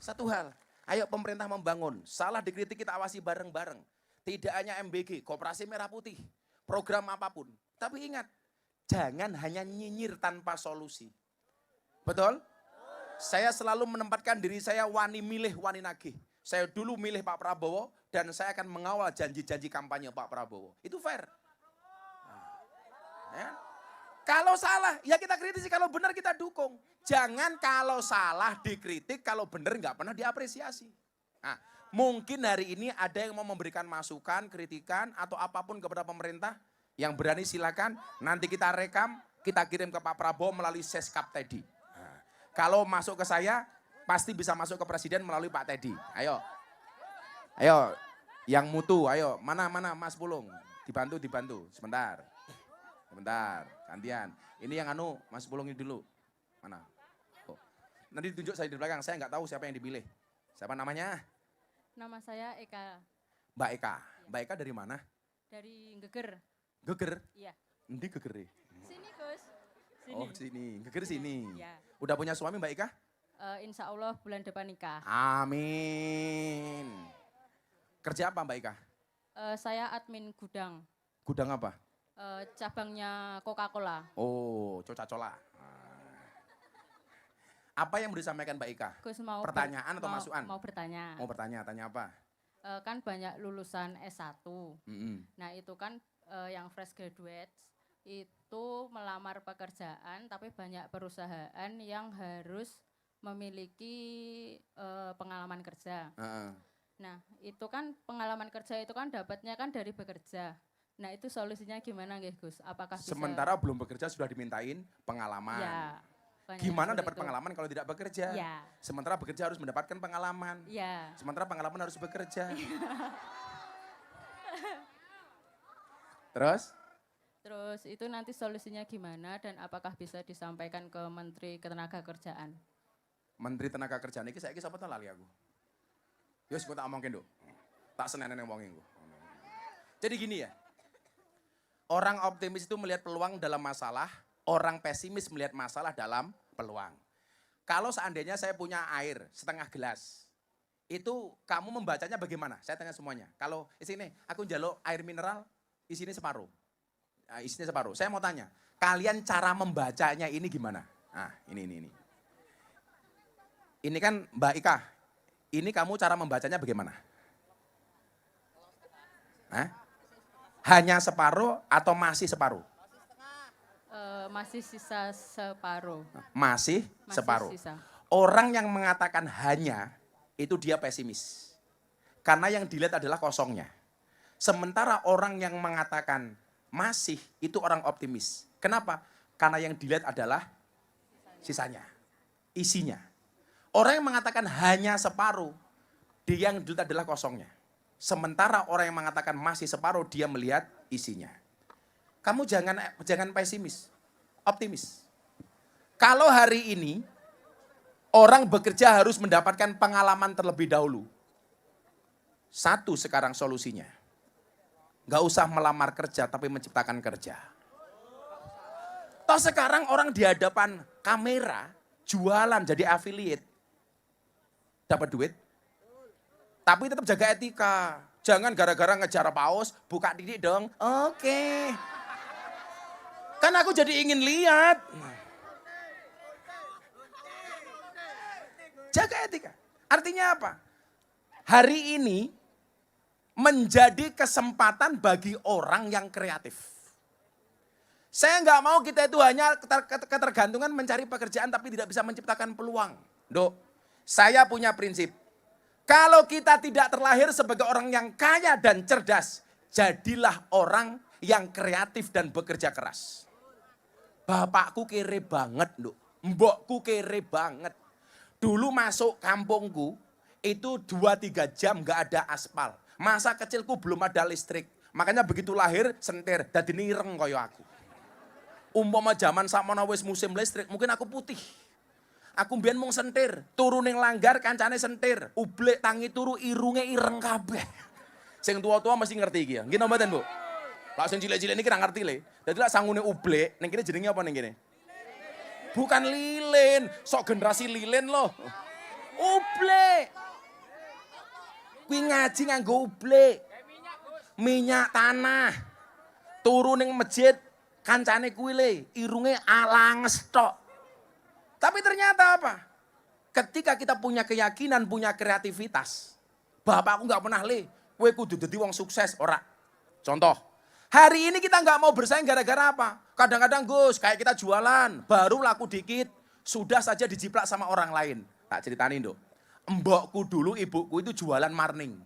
Satu hal, ayo pemerintah membangun, salah dikritik kita awasi bareng-bareng. Tidak hanya MBG, Koperasi Merah Putih, program apapun. Tapi ingat, jangan hanya nyinyir tanpa solusi. Betul? Saya selalu menempatkan diri saya wani milih, wani nagih. Saya dulu milih Pak Prabowo dan saya akan mengawal janji-janji kampanye Pak Prabowo. Itu fair. Ya. Kalau salah, ya kita kritisi. Kalau benar kita dukung. Jangan kalau salah dikritik, kalau benar nggak pernah diapresiasi. Nah, mungkin hari ini ada yang mau memberikan masukan, kritikan, atau apapun kepada pemerintah. Yang berani silakan, nanti kita rekam, kita kirim ke Pak Prabowo melalui Seskap Teddy. Nah, kalau masuk ke saya, pasti bisa masuk ke presiden melalui Pak Teddy. Ayo, yang mutu, ayo. Mana Mas Pulung? Dibantu. Sebentar, gantian. Ini yang Mas Pulung ini dulu. Mana? Oh. Nanti ditunjuk saya di belakang, saya nggak tahu siapa yang dipilih. Siapa namanya? Nama saya Eka. Mbak Eka. Mbak Eka dari mana? Dari Geger. Geger? Iya. Endi Geger? Sini Gus. Sini. Oh sini, Geger sini. Iya. Udah punya suami Mbak Eka? Insya Allah bulan depan nikah. Amin. Kerja apa Mbak Eka? Saya admin gudang. Gudang apa? Cabangnya Coca-Cola. Oh, Coca-Cola. Apa yang mau disampaikan Mbak Ika? Gus mau Pertanyaan atau masukan? Mau bertanya. Mau bertanya, tanya apa? Kan banyak lulusan S1. Nah itu kan yang fresh graduate itu melamar pekerjaan, tapi banyak perusahaan yang harus memiliki pengalaman kerja. Nah itu kan pengalaman kerja itu kan dapatnya kan dari bekerja. Nah itu solusinya gimana nggih Gus? Apakah bisa? Sementara belum bekerja sudah dimintain pengalaman. Ya, gimana dapat pengalaman kalau tidak bekerja? Ya. Sementara bekerja harus mendapatkan pengalaman. Ya. Sementara pengalaman harus bekerja. Terus? Terus itu nanti solusinya gimana dan apakah bisa disampaikan ke Menteri Ketenagakerjaan? Menteri Tenaga Kerjaan ini saya sapa ta lali aku. Yus gue tak omongin dulu. Tak senenen ngomongin gue. Jadi gini ya. Orang optimis itu melihat peluang dalam masalah, orang pesimis melihat masalah dalam peluang. Kalau seandainya saya punya air setengah gelas, itu kamu membacanya bagaimana? Saya tanya semuanya. Kalau sini aku njaluk air mineral, isinya separuh. Nah, isinya separuh. Saya mau tanya, kalian cara membacanya ini gimana? Nah, ini. Ini kan Mbak Ika, ini kamu cara membacanya bagaimana? Hah? Hanya separuh atau masih separuh? Masih sisa separuh. Masih Masih separuh. sisa. Orang yang mengatakan hanya, itu dia pesimis. Karena yang dilihat adalah kosongnya. Sementara orang yang mengatakan masih, itu orang optimis. Kenapa? Karena yang dilihat adalah sisanya, isinya. Orang yang mengatakan hanya separuh, dia yang dilihat adalah kosongnya. Sementara orang yang mengatakan masih separuh, dia melihat isinya. Kamu jangan pesimis, optimis. Kalau hari ini orang bekerja harus mendapatkan pengalaman terlebih dahulu. Satu sekarang solusinya. Gak usah melamar kerja tapi menciptakan kerja. Toh sekarang orang di hadapan kamera jualan jadi affiliate. Dapat duit. Tapi tetap jaga etika. Jangan gara-gara ngejar paus, buka titik dong. Oke. Kan aku jadi ingin lihat. Jaga etika. Artinya apa? Hari ini menjadi kesempatan bagi orang yang kreatif. Saya nggak mau kita itu hanya ketergantungan mencari pekerjaan tapi tidak bisa menciptakan peluang. Dok, saya punya prinsip. Kalau kita tidak terlahir sebagai orang yang kaya dan cerdas, jadilah orang yang kreatif dan bekerja keras. Bapakku kere banget, Dok. Mbokku kere banget. Dulu masuk kampungku, itu 2-3 jam gak ada aspal. Masa kecilku belum ada listrik. Makanya begitu lahir, sentir. Dadi nireng kaya aku. Umpama zaman sakmono wis musim listrik, mungkin aku putih. Aku mbiyen mung sentir. Turu ning langgar, kancane sentir. Ublek tangi turu, irunge ireng kabeh. Sing tua-tua mesti ngerti iki ya. Nggih napa mboten, Bu? Lah sing cilik-cilik niki ra ngerti le. Dadi lak sangune ublek, ning kene jenenge apa ning kene? Bukan lilin, sok generasi lilin loh. Ublek. Kuwi ngaji nganggo ublek. Minyak tanah. Turu ning masjid kancane kuwi le, irunge alanges tok. Tapi ternyata apa? Ketika kita punya keyakinan, punya kreativitas. Bapakku enggak pernah le, kowe kudu dadi wong sukses, ora. Contoh, hari ini kita nggak mau bersaing gara-gara apa? Kadang-kadang Gus, kayak kita jualan, baru laku dikit, sudah saja dijiplak sama orang lain. Tak ceritain dong. Mbokku dulu, ibuku itu jualan marning.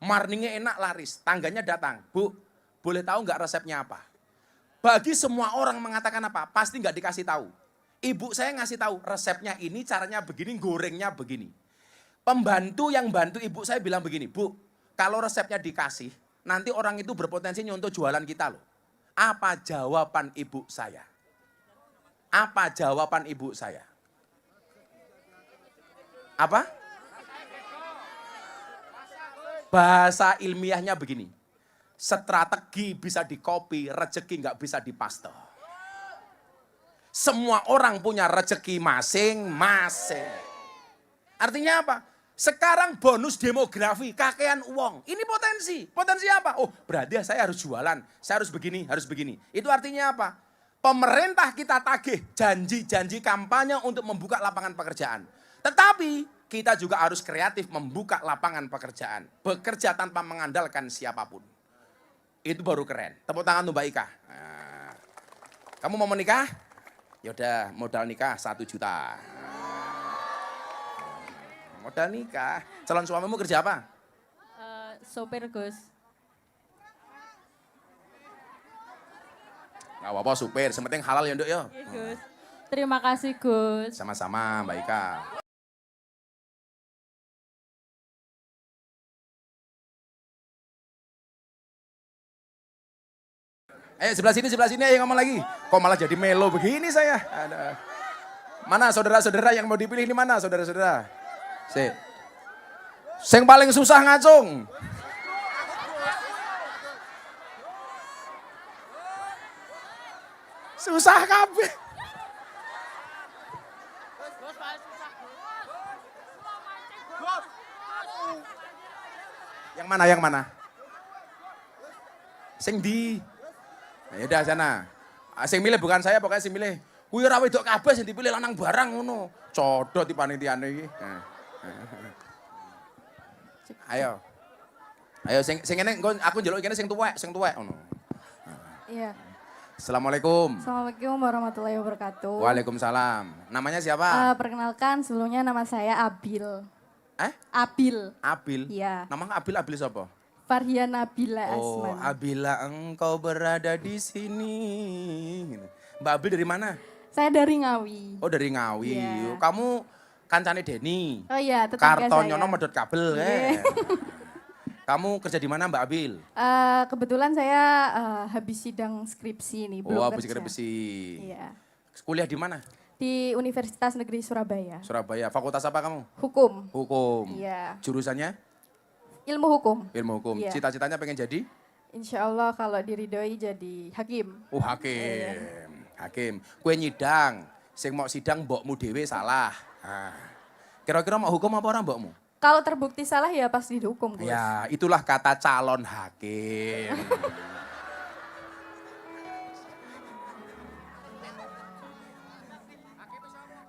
Marningnya enak laris, tangganya datang. Bu, boleh tahu nggak resepnya apa? Bagi semua orang mengatakan apa? Pasti nggak dikasih tahu. Ibu saya ngasih tahu, resepnya ini, caranya begini, gorengnya begini. Pembantu yang bantu ibu saya bilang begini, Bu, kalau resepnya dikasih, nanti orang itu berpotensi nyontoh jualan kita loh. Apa jawaban ibu saya? Apa jawaban ibu saya? Apa? Bahasa ilmiahnya begini. Strategi bisa dikopi, rezeki nggak bisa dipaste. Semua orang punya rezeki masing-masing. Artinya apa? Sekarang bonus demografi, kakean uang. Ini potensi. Potensi apa? Oh, berarti saya harus jualan. Saya harus begini, harus begini. Itu artinya apa? Pemerintah kita tagih janji-janji kampanye untuk membuka lapangan pekerjaan. Tetapi kita juga harus kreatif membuka lapangan pekerjaan. Bekerja tanpa mengandalkan siapapun. Itu baru keren. Tepuk tangan untuk Mbak Ika. Nah, kamu mau menikah? Yaudah, modal nikah 1 juta. Modal nikah. Calon suamimu kerja apa? Sopir Gus. Gak apa-apa supir, sementing halal ya Nduk ya. Oke, Gus. Terima kasih Gus. Sama-sama Mbak Ika. Ayo sebelah sini ayo ngomong lagi. Kok malah jadi melo begini saya? Ada. Mana saudara-saudara yang mau dipilih ini mana saudara-saudara? Sing paling susah ngacung. Susah kabeh. Yang mana, yang mana? Sing di. Nah, yaudah sana. Sing milih bukan saya, pokoknya sing milih. Kuwi ora wedok kabeh sing dipilih lanang barang ngono. Codot di panitiane iki. Ayo. Ayo sing ngene aku njaluk kene sing tuwek ngono. Iya. Assalamualaikum. Assalamualaikum warahmatullahi wabarakatuh. Waalaikumsalam. Namanya siapa? Perkenalkan sebelumnya nama saya Abil. Eh? Abil. Abil. Iya. Nama Abil siapa? Farhian Nabila Oh, Asman. Abila engkau berada di sini. Mbak Abil dari mana? Saya dari Ngawi. Oh, dari Ngawi. Iya. Kamu kancane Deni. Oh iya, tetangga saya. Kartonyono medot kabel Iya. Kamu kerja di mana Mbak Abil? Kebetulan saya habis sidang skripsi nih, belum Oh, habis kerja. skripsi. Iya. Kuliah di mana? Di Universitas Negeri Surabaya. Surabaya. Fakultas apa kamu? Hukum. Hukum. Iya. Jurusannya? Ilmu hukum. Ilmu hukum. Iya. Cita-citanya pengen jadi? Insya Allah kalau diridhoi jadi hakim. Oh, hakim. Hakim. Kue nyidang. Sing mau sidang mbokmu dhewe salah. Nah. Kira-kira mau hukum apa orang mbokmu? Kalau terbukti salah ya pasti dihukum, Gus. Ya, itulah kata calon hakim.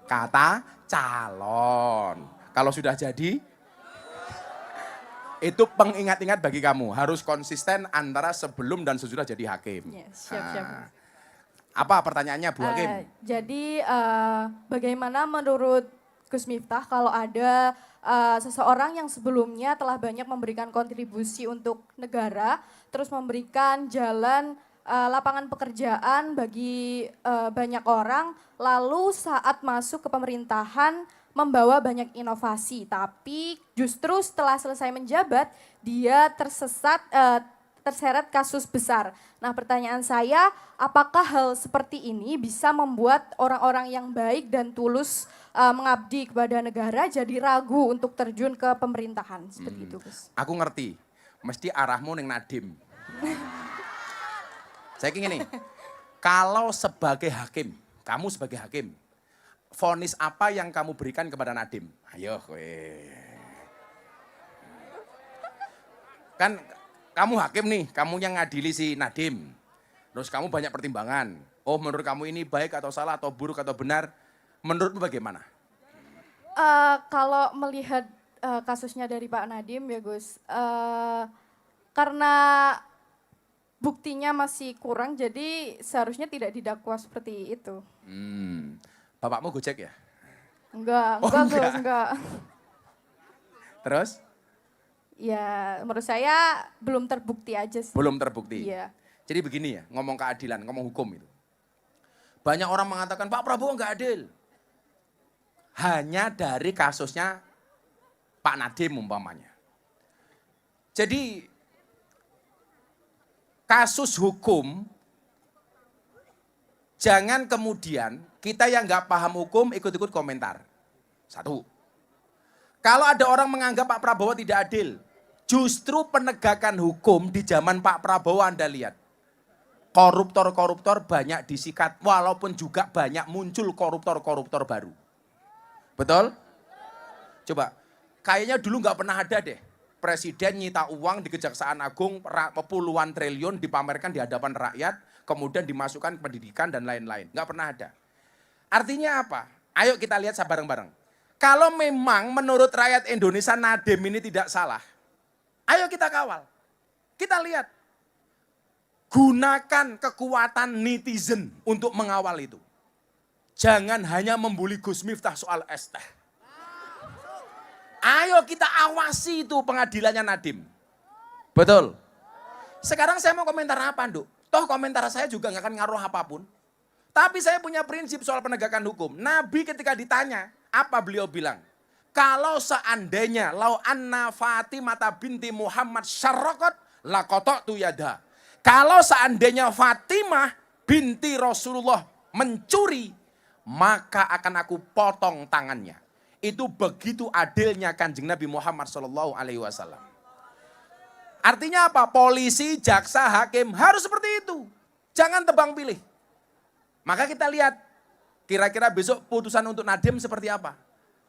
Kata calon. Kalau sudah jadi, itu pengingat-ingat bagi kamu. Harus konsisten antara sebelum dan sesudah jadi hakim. Ya, siap-siap. Nah, apa pertanyaannya Bu Hakim? Jadi bagaimana menurut Gus Miftah kalau ada seseorang yang sebelumnya telah banyak memberikan kontribusi untuk negara, terus memberikan jalan lapangan pekerjaan bagi banyak orang, lalu saat masuk ke pemerintahan membawa banyak inovasi, tapi justru setelah selesai menjabat dia terseret kasus besar. Nah, pertanyaan saya, apakah hal seperti ini bisa membuat orang-orang yang baik dan tulus mengabdi kepada negara jadi ragu untuk terjun ke pemerintahan? Seperti itu, Gus. Aku ngerti, mesti arahmu neng Nadim. Saya ingin nih, kalau sebagai hakim, kamu sebagai hakim, vonis apa yang kamu berikan kepada Nadim? Ayo, kowe. Kan kamu hakim nih, kamu yang ngadili si Nadim. Terus kamu banyak pertimbangan. Oh, menurut kamu ini baik atau salah atau buruk atau benar? Menurutmu bagaimana? Kalau melihat kasusnya dari Pak Nadim ya Gus, karena buktinya masih kurang, jadi seharusnya tidak didakwa seperti itu. Bapakmu Gojek ya? Enggak, Oh, enggak enggak. Gus, enggak. Terus? Ya, menurut saya belum terbukti aja sih. Belum terbukti. Iya. Jadi begini ya, ngomong keadilan, ngomong hukum itu. Banyak orang mengatakan Pak Prabowo nggak adil. Hanya dari kasusnya Pak Nadiem umpamanya. Jadi kasus hukum, jangan kemudian kita yang nggak paham hukum ikut-ikut komentar. Satu. Kalau ada orang menganggap Pak Prabowo tidak adil, justru penegakan hukum di zaman Pak Prabowo Anda lihat. Koruptor-koruptor banyak disikat, walaupun juga banyak muncul koruptor-koruptor baru. Betul? Coba, kayaknya dulu nggak pernah ada deh. Presiden nyita uang di Kejaksaan Agung puluhan triliun dipamerkan di hadapan rakyat, kemudian dimasukkan ke pendidikan dan lain-lain. Nggak pernah ada. Artinya apa? Ayo kita lihat bareng-bareng. Kalau memang menurut rakyat Indonesia Nadiem ini tidak salah, ayo kita kawal. Kita lihat. Gunakan kekuatan netizen untuk mengawal itu. Jangan hanya membuli Gus Miftah soal es teh. Ayo kita awasi itu pengadilannya Nadiem. Betul. Sekarang saya mau komentar apa, Nduk? Toh komentar saya juga nggak akan ngaruh apapun. Tapi saya punya prinsip soal penegakan hukum. Nabi ketika ditanya, apa beliau bilang? Kalau seandainya lau anna Fatimah binti Muhammad syarraqat laqata'tu yada. Kalau seandainya Fatimah binti Rasulullah mencuri, maka akan aku potong tangannya. Itu begitu adilnya Kanjeng Nabi Muhammad SAW. Artinya apa? Polisi, jaksa, hakim harus seperti itu. Jangan tebang pilih. Maka kita lihat kira-kira besok putusan untuk Nadiem seperti apa.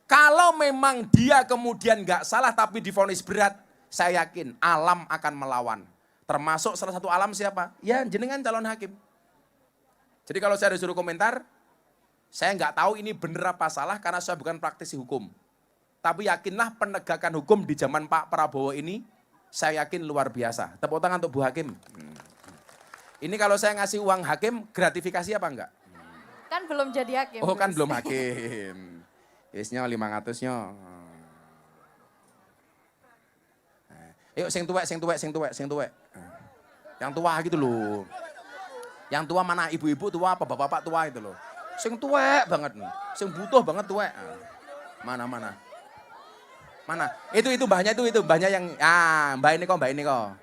Kalau memang dia kemudian nggak salah tapi divonis berat, saya yakin alam akan melawan. Termasuk salah satu alam siapa? Ya jenengan calon hakim. Jadi kalau saya disuruh komentar, saya nggak tahu ini benar apa salah karena saya bukan praktisi hukum. Tapi yakinlah penegakan hukum di zaman Pak Prabowo ini saya yakin luar biasa. Tepuk tangan untuk Bu Hakim. Ini kalau saya ngasih uang Hakim, gratifikasi apa enggak? Kan belum jadi hakim. Oh kan Gus. belum Hakim. Yesnya 500-nya. Yuk sing tuwek. Yang tua gitu loh. Yang tua mana ibu-ibu tua apa bapak-bapak tua itu loh. Sing tuwek banget. Sing butuh banget tuwek. Mana? Itu mbahnya itu mbahnya yang mbak ini kok.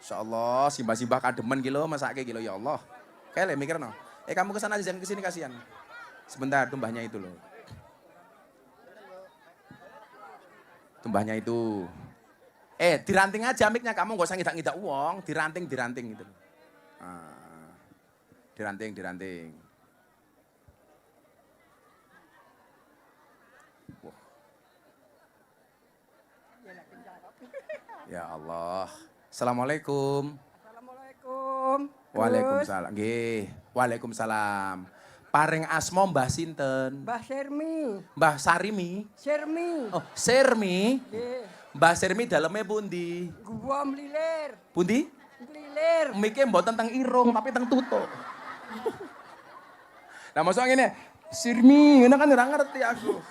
Insyaallah simbah-simbah kademen gitu masake gitu ya Allah. Kayak mikir no. Kamu kesana aja jangan kesini kasihan. Sebentar tuh mbahnya itu loh. Tumbahnya itu. Diranting aja miknya kamu gak usah ngidak-ngidak uang, diranting gitu loh. Diranting. Wah. Ya Allah. Assalamualaikum. Assalamualaikum. Waalaikumsalam. Nggih, waalaikumsalam. Paring asma Mbah sinten? Mbah Sermi. Mbah Sarimi. Sermi. Oh, Sermi. Nggih. Mbah Sermi daleme pundi? Gua melilir. Pundi? Melilir. Mike mboten teng irung tapi teng tutuk. Nah, maksud ngene, Sirmi, ngene kan ora ngerti aku.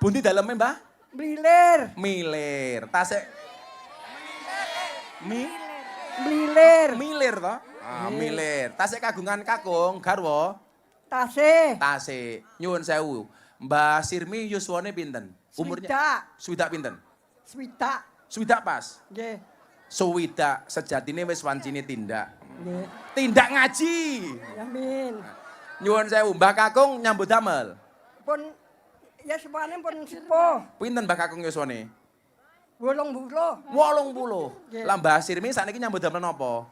Pundi daleme, Mbah? Melilir. Milir. Tasik Melilir. Milir toh? Milir. Tasik kagungan kakung garwa. Tasih. Tasik. Nyuwun sewu. Mbah Sirmi yuswane pinten? Umurnya? Swidak pinten? Swidak pas. Nggih. Swidak sejatine wis wancine tindak. Nggih. Tindak ngaji. Amin. Nyuwun sewu, Mbah Kakung nyambut damel. Pun ya semuanya pun sepuh. Pinten Mbah Kakung yuswane? 80. 80. Lah Mbah Sirmi sakniki nyambut damel napa?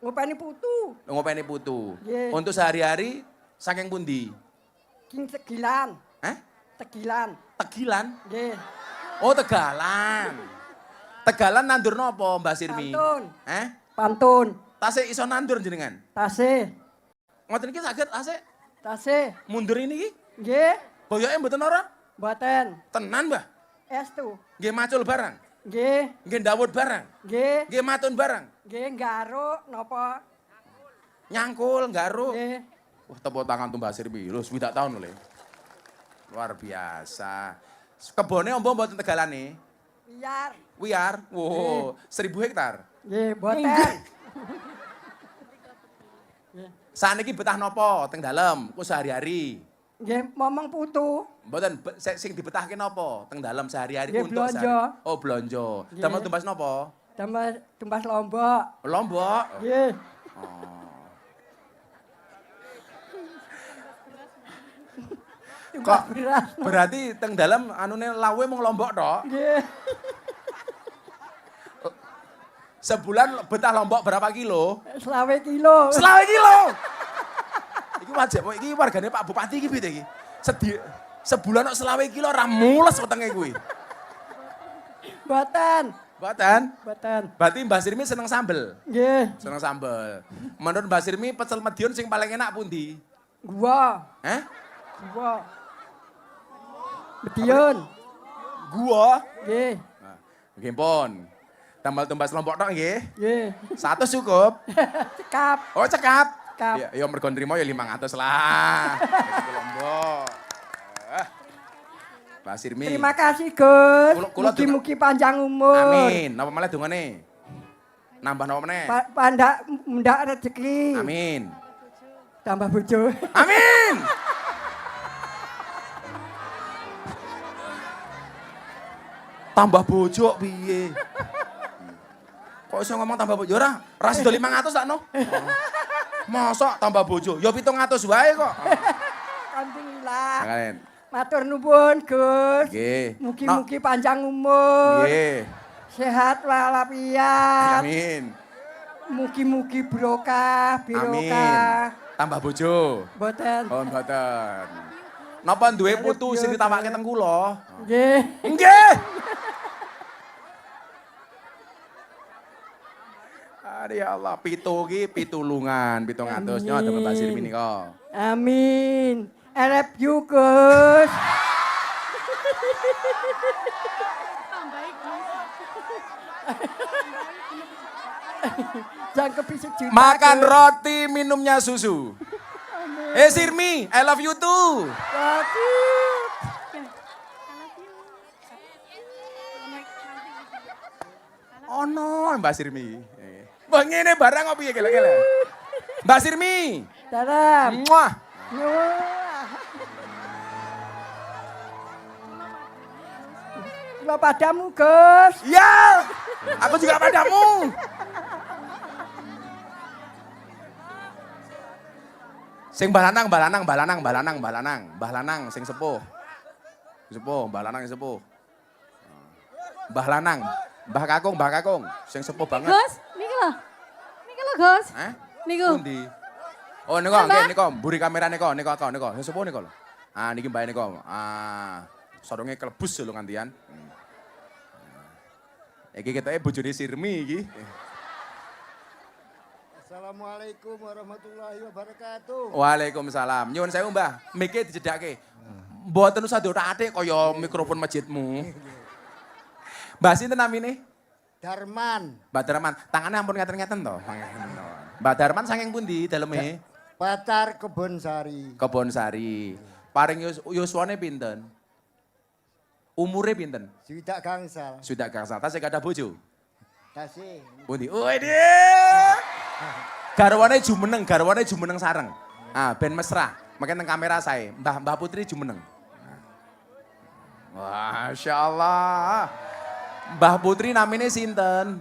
Ngopeni putu. Ngopeni putu. Nggih. Untuk sehari-hari saking pundi? King Tegilan. Tegilan. Tegilan? Nggih. Oh, Tegalan. Tegalan nandur napa Mbah Sirmi? Pantun. Pantun. Tasik iso nandur jenengan? Tasih. Ngoten iki saged tasik? Tasih. Mundur ini iki? Nggih. Boyoke mboten ora? Mboten. Tenan, Mbah? Estu. Nggih macul barang? Nggih. Nggih ndawut barang? Nggih. Nggih matun barang? Nggih garuk napa? Nyangkul, garuk. Nggih. Wah, tepuk tangan tuh Mbah Sirmi. Lho, 7 tahun lho. Luar biasa. Kebone ombo mboten tegalane? Biar. Wiar? Wow, 1000 hektar. Nggih, mboten. Saniki betah nopo teng dalem, ku sehari-hari. Nggih, momong putu. Mboten sing dibetahke nopo teng dalem sehari-hari Nggih, untuk blonjo. sehari. Oh, blonjo. Nggih. Damel tumbas nopo? Tumbas lombok. Lombok. Nggih. Kok berarti teng dalem anune lawe mung lombok tok? Nggih. Sebulan betah lombok berapa kilo? 20 kilo. 20 kilo. Iki wajib, iki wargane Pak Bupati iki piye iki? Sebulan kok 20 kilo ra mules wetenge kuwi. Mboten. Mboten? Mboten. Berarti Mbah Sirmi seneng sambel? Nggih. Seneng sambel. Menurut Mbah Sirmi pecel Madiun sing paling enak pundi? Gua. Gua. Madiun. Gua? Nggih. Nggih pun. Tambal tumbas lombok tok nggih? Nggih. 100 cukup? Cekap. Oh, cekap. Cekap. Ya mergo nrimo ya 500 lah. Itu lombok. Mbah Sirmi. Terima kasih, Gus. Kula Mugi-mugi panjang umur. Amin. Napa malah dongane? Nambah napa meneh? Pandak mundak rezeki. Amin. Tambah bojo. Amin. Tambah bojo piye? Kok iso ngomong tambah bojo? Ora, ra sida 500 tak no. Mosok tambah bojo? Ya 700 wae kok. Alhamdulillah. Kalian. Matur nuwun, Gus. Nggih. Mugi-mugi panjang umur. Nggih. Sehat walafiat. Amin. Mugi-mugi barokah, Amin. barokah. Tambah bojo. Mboten. Oh, mboten. Napa duwe putu sing ditawake teng kula? Nggih. Nggih. Ya Allah, pitulungan, 700 nya ada Mbak Sirmi nika. Amin. I love you, Gus. Jangkep sejuta. Makan roti, minumnya susu. Sirmi, I love you too. Oh no, Mbak Sirmi. Mbak ngene barang apa ya kira-kira? Mbak Sirmi. Dalam. Muah. Lo padamu, Gus. Ya, aku juga padamu. Sing balanang, sing sepuh. Mbah lanang sing sepuh. Mbah lanang, Mbah Kakung, sing sepuh banget. Gus, niki lho Gus. Hah? Niku. Pundi? Oh niku nggih niku, mburi kamera niku, sing sepuh niku lho. Ah niki mbae niku. Ah, sarunge kelebus lho ngantian. Iki ketoke bojone Sirmi iki. Assalamualaikum warahmatullahi wabarakatuh. Waalaikumsalam. Nyuwun sewu Mbah, mike dijedake. Mboten usah diotak-atik kaya mikrofon masjidmu. Mbah sinten namine? Darman. Mbah Darman, tangane ampun ngeten-ngeten to. Mbah Darman saking pundi daleme? Pacar Kebon Sari. Kebon Sari. Paring yuswane pinten? Umure pinten? Swidak gangsal. Sudah gangsal. Tasih kada bojo? Kasih. Pundi? Waduh. Garwane jumeneng sareng. Ah, ben mesra. Makin teng kamera saya. Mbah Putri jumeneng. Masya Allah. Mbah Putri namanya sinten?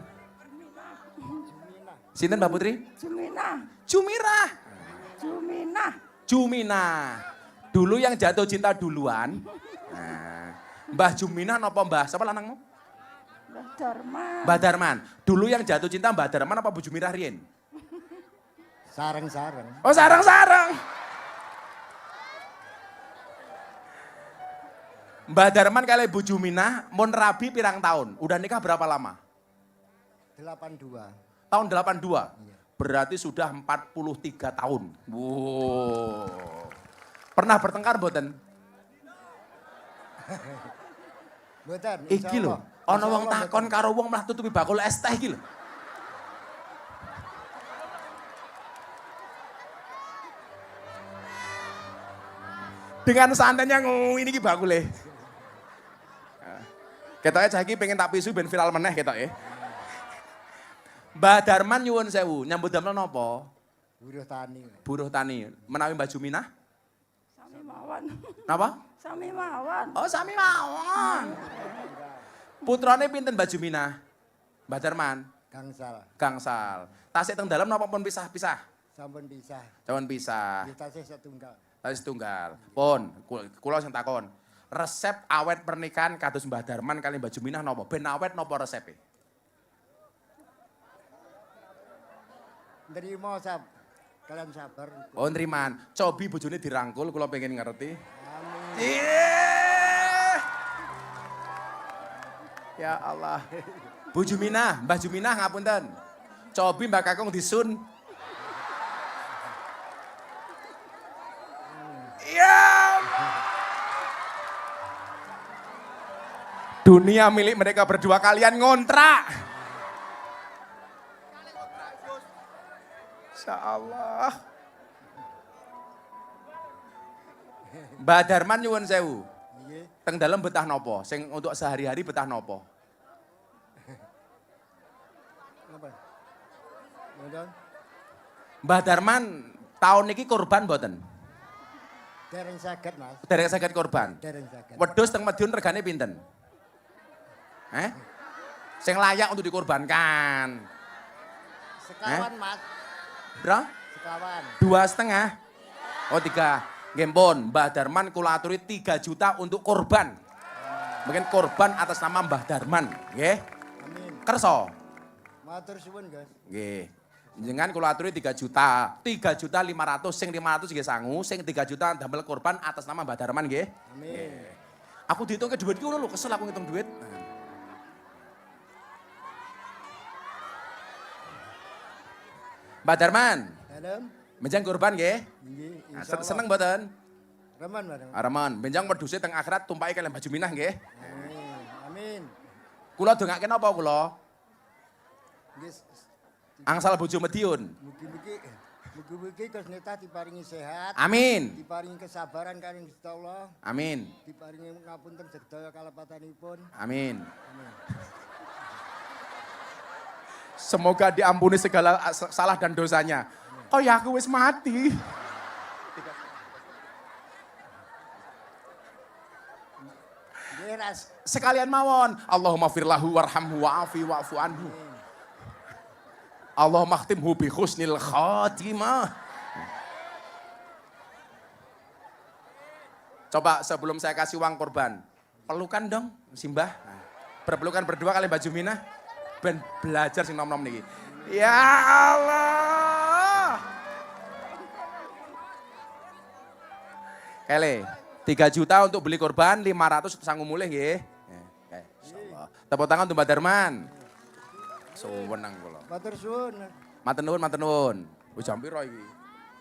Sinten Mbah Putri? Jumina. Dulu yang jatuh cinta duluan. Nah, Mbah Jumina napa Mbah? Siapa lanangmu? Mbah Darman. Dulu yang jatuh cinta Mbah Darman apa Bu Jumirah riyen? Sareng-sareng. Oh sareng-sareng. Mbah Darman kali Bu Juminah mun rabi pirang tahun? Udah nikah berapa lama? 82. Tahun 82? Berarti sudah 43 tahun. Wow. Pernah bertengkar mboten? Mboten. Iki lho, ana wong takon karo wong malah tutupi bakul es teh iki lho. Dengan santainya ini iki bakule. Ketoke cah iki pengen tak pisu ben viral meneh ketoke. Mbah Darman nyuwun sewu, nyambut damel napa? Buruh tani. Buruh tani. Menawi Mbah Juminah? Sami mawon. Napa? Sami mawon. Oh, sami mawon. Putrane pinten Mbah Juminah? Mbah Darman? Gangsal. Tasik teng dalem napa pun pisah-pisah? Sampun pisah. Sampun pisah. Tasih setunggal. Tasik setunggal. Pun, kula sing takon. Resep awet pernikahan kados Mbah Darman kali Mbah Juminah napa? Ben awet napa resepe? Nerima kalian sabar. Oh, nriman. Cobi bojone dirangkul kula pengen ngerti. Amin. Ya Allah. Bu Juminah, Mbah Juminah ngapunten. Cobi Mbak Kakung disun. Ya. Dunia milik mereka berdua, kalian ngontrak. Insya Allah. Mbah Darman nyuwun sewu. Teng dalem betah nopo? Sing untuk sehari-hari betah nopo? Mbah Darman tahun niki korban mboten? Dereng saged, Mas. Dereng saged korban. Dereng saged. Wedhus teng Madiun regane pinten? Sing layak untuk dikorbankan. Sekawan, Mas. Bro? Sekawan. 2,5? Oh 3. Gempon, Mbah Darman kula aturi 3 juta untuk korban. Mungkin korban atas nama Mbah Darman, nggih. Amin. Kerso. Matur suwun, Gus. Nggih. Jenengan kula aturi 3 juta. 3 juta 500, sing 500 nggih sangu, sing 3 juta damel korban atas nama Mbah Darman nggih. Amin. Aku dihitung ke duit ki ngono lho, kesel aku ngitung duit. Mbah Darman. Dalem. Benjang korban nggih? Nggih, Nah, insyaallah. seneng mboten? Reman, Mas. Remen, benjang wedhuse teng akhirat tumpaki kalian Mbah Juminah nggih. Amin. Amin. Kula dongake napa kula? Nggih, Angsal bojo Medion. mugi-mugi Gus Miftah diparingi sehat, Amin. diparingi kesabaran kalian Gusti Allah, Amin. diparingi ngapunten sedaya kalepatanipun. Amin. Semoga diampuni segala salah dan dosanya. Oh ya aku wis mati. Nggih, Ras. Sekalian mawon. Allahumma firlahu warhamhu wa'afi wa'fu anhu. Allahumma khtimhu bi husnil khatimah. Coba sebelum saya kasih uang korban, pelukan dong Simbah. Berpelukan berdua kali Mbak Jumina. Ben belajar sing nom-nom niki. Ya Allah. Kele, 3 juta untuk beli korban, 500 sanggup mulih nggih. Insyaallah. Tepuk tangan untuk Mbak Darman. Suwenang kula. Matur suwun. Matur nuwun, matur nuwun. Wis jam piro iki?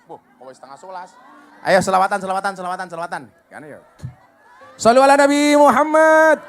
Boh, kok wis 10:30. Ayo selawatan. Kan ya. Shallu ala Nabi Muhammad.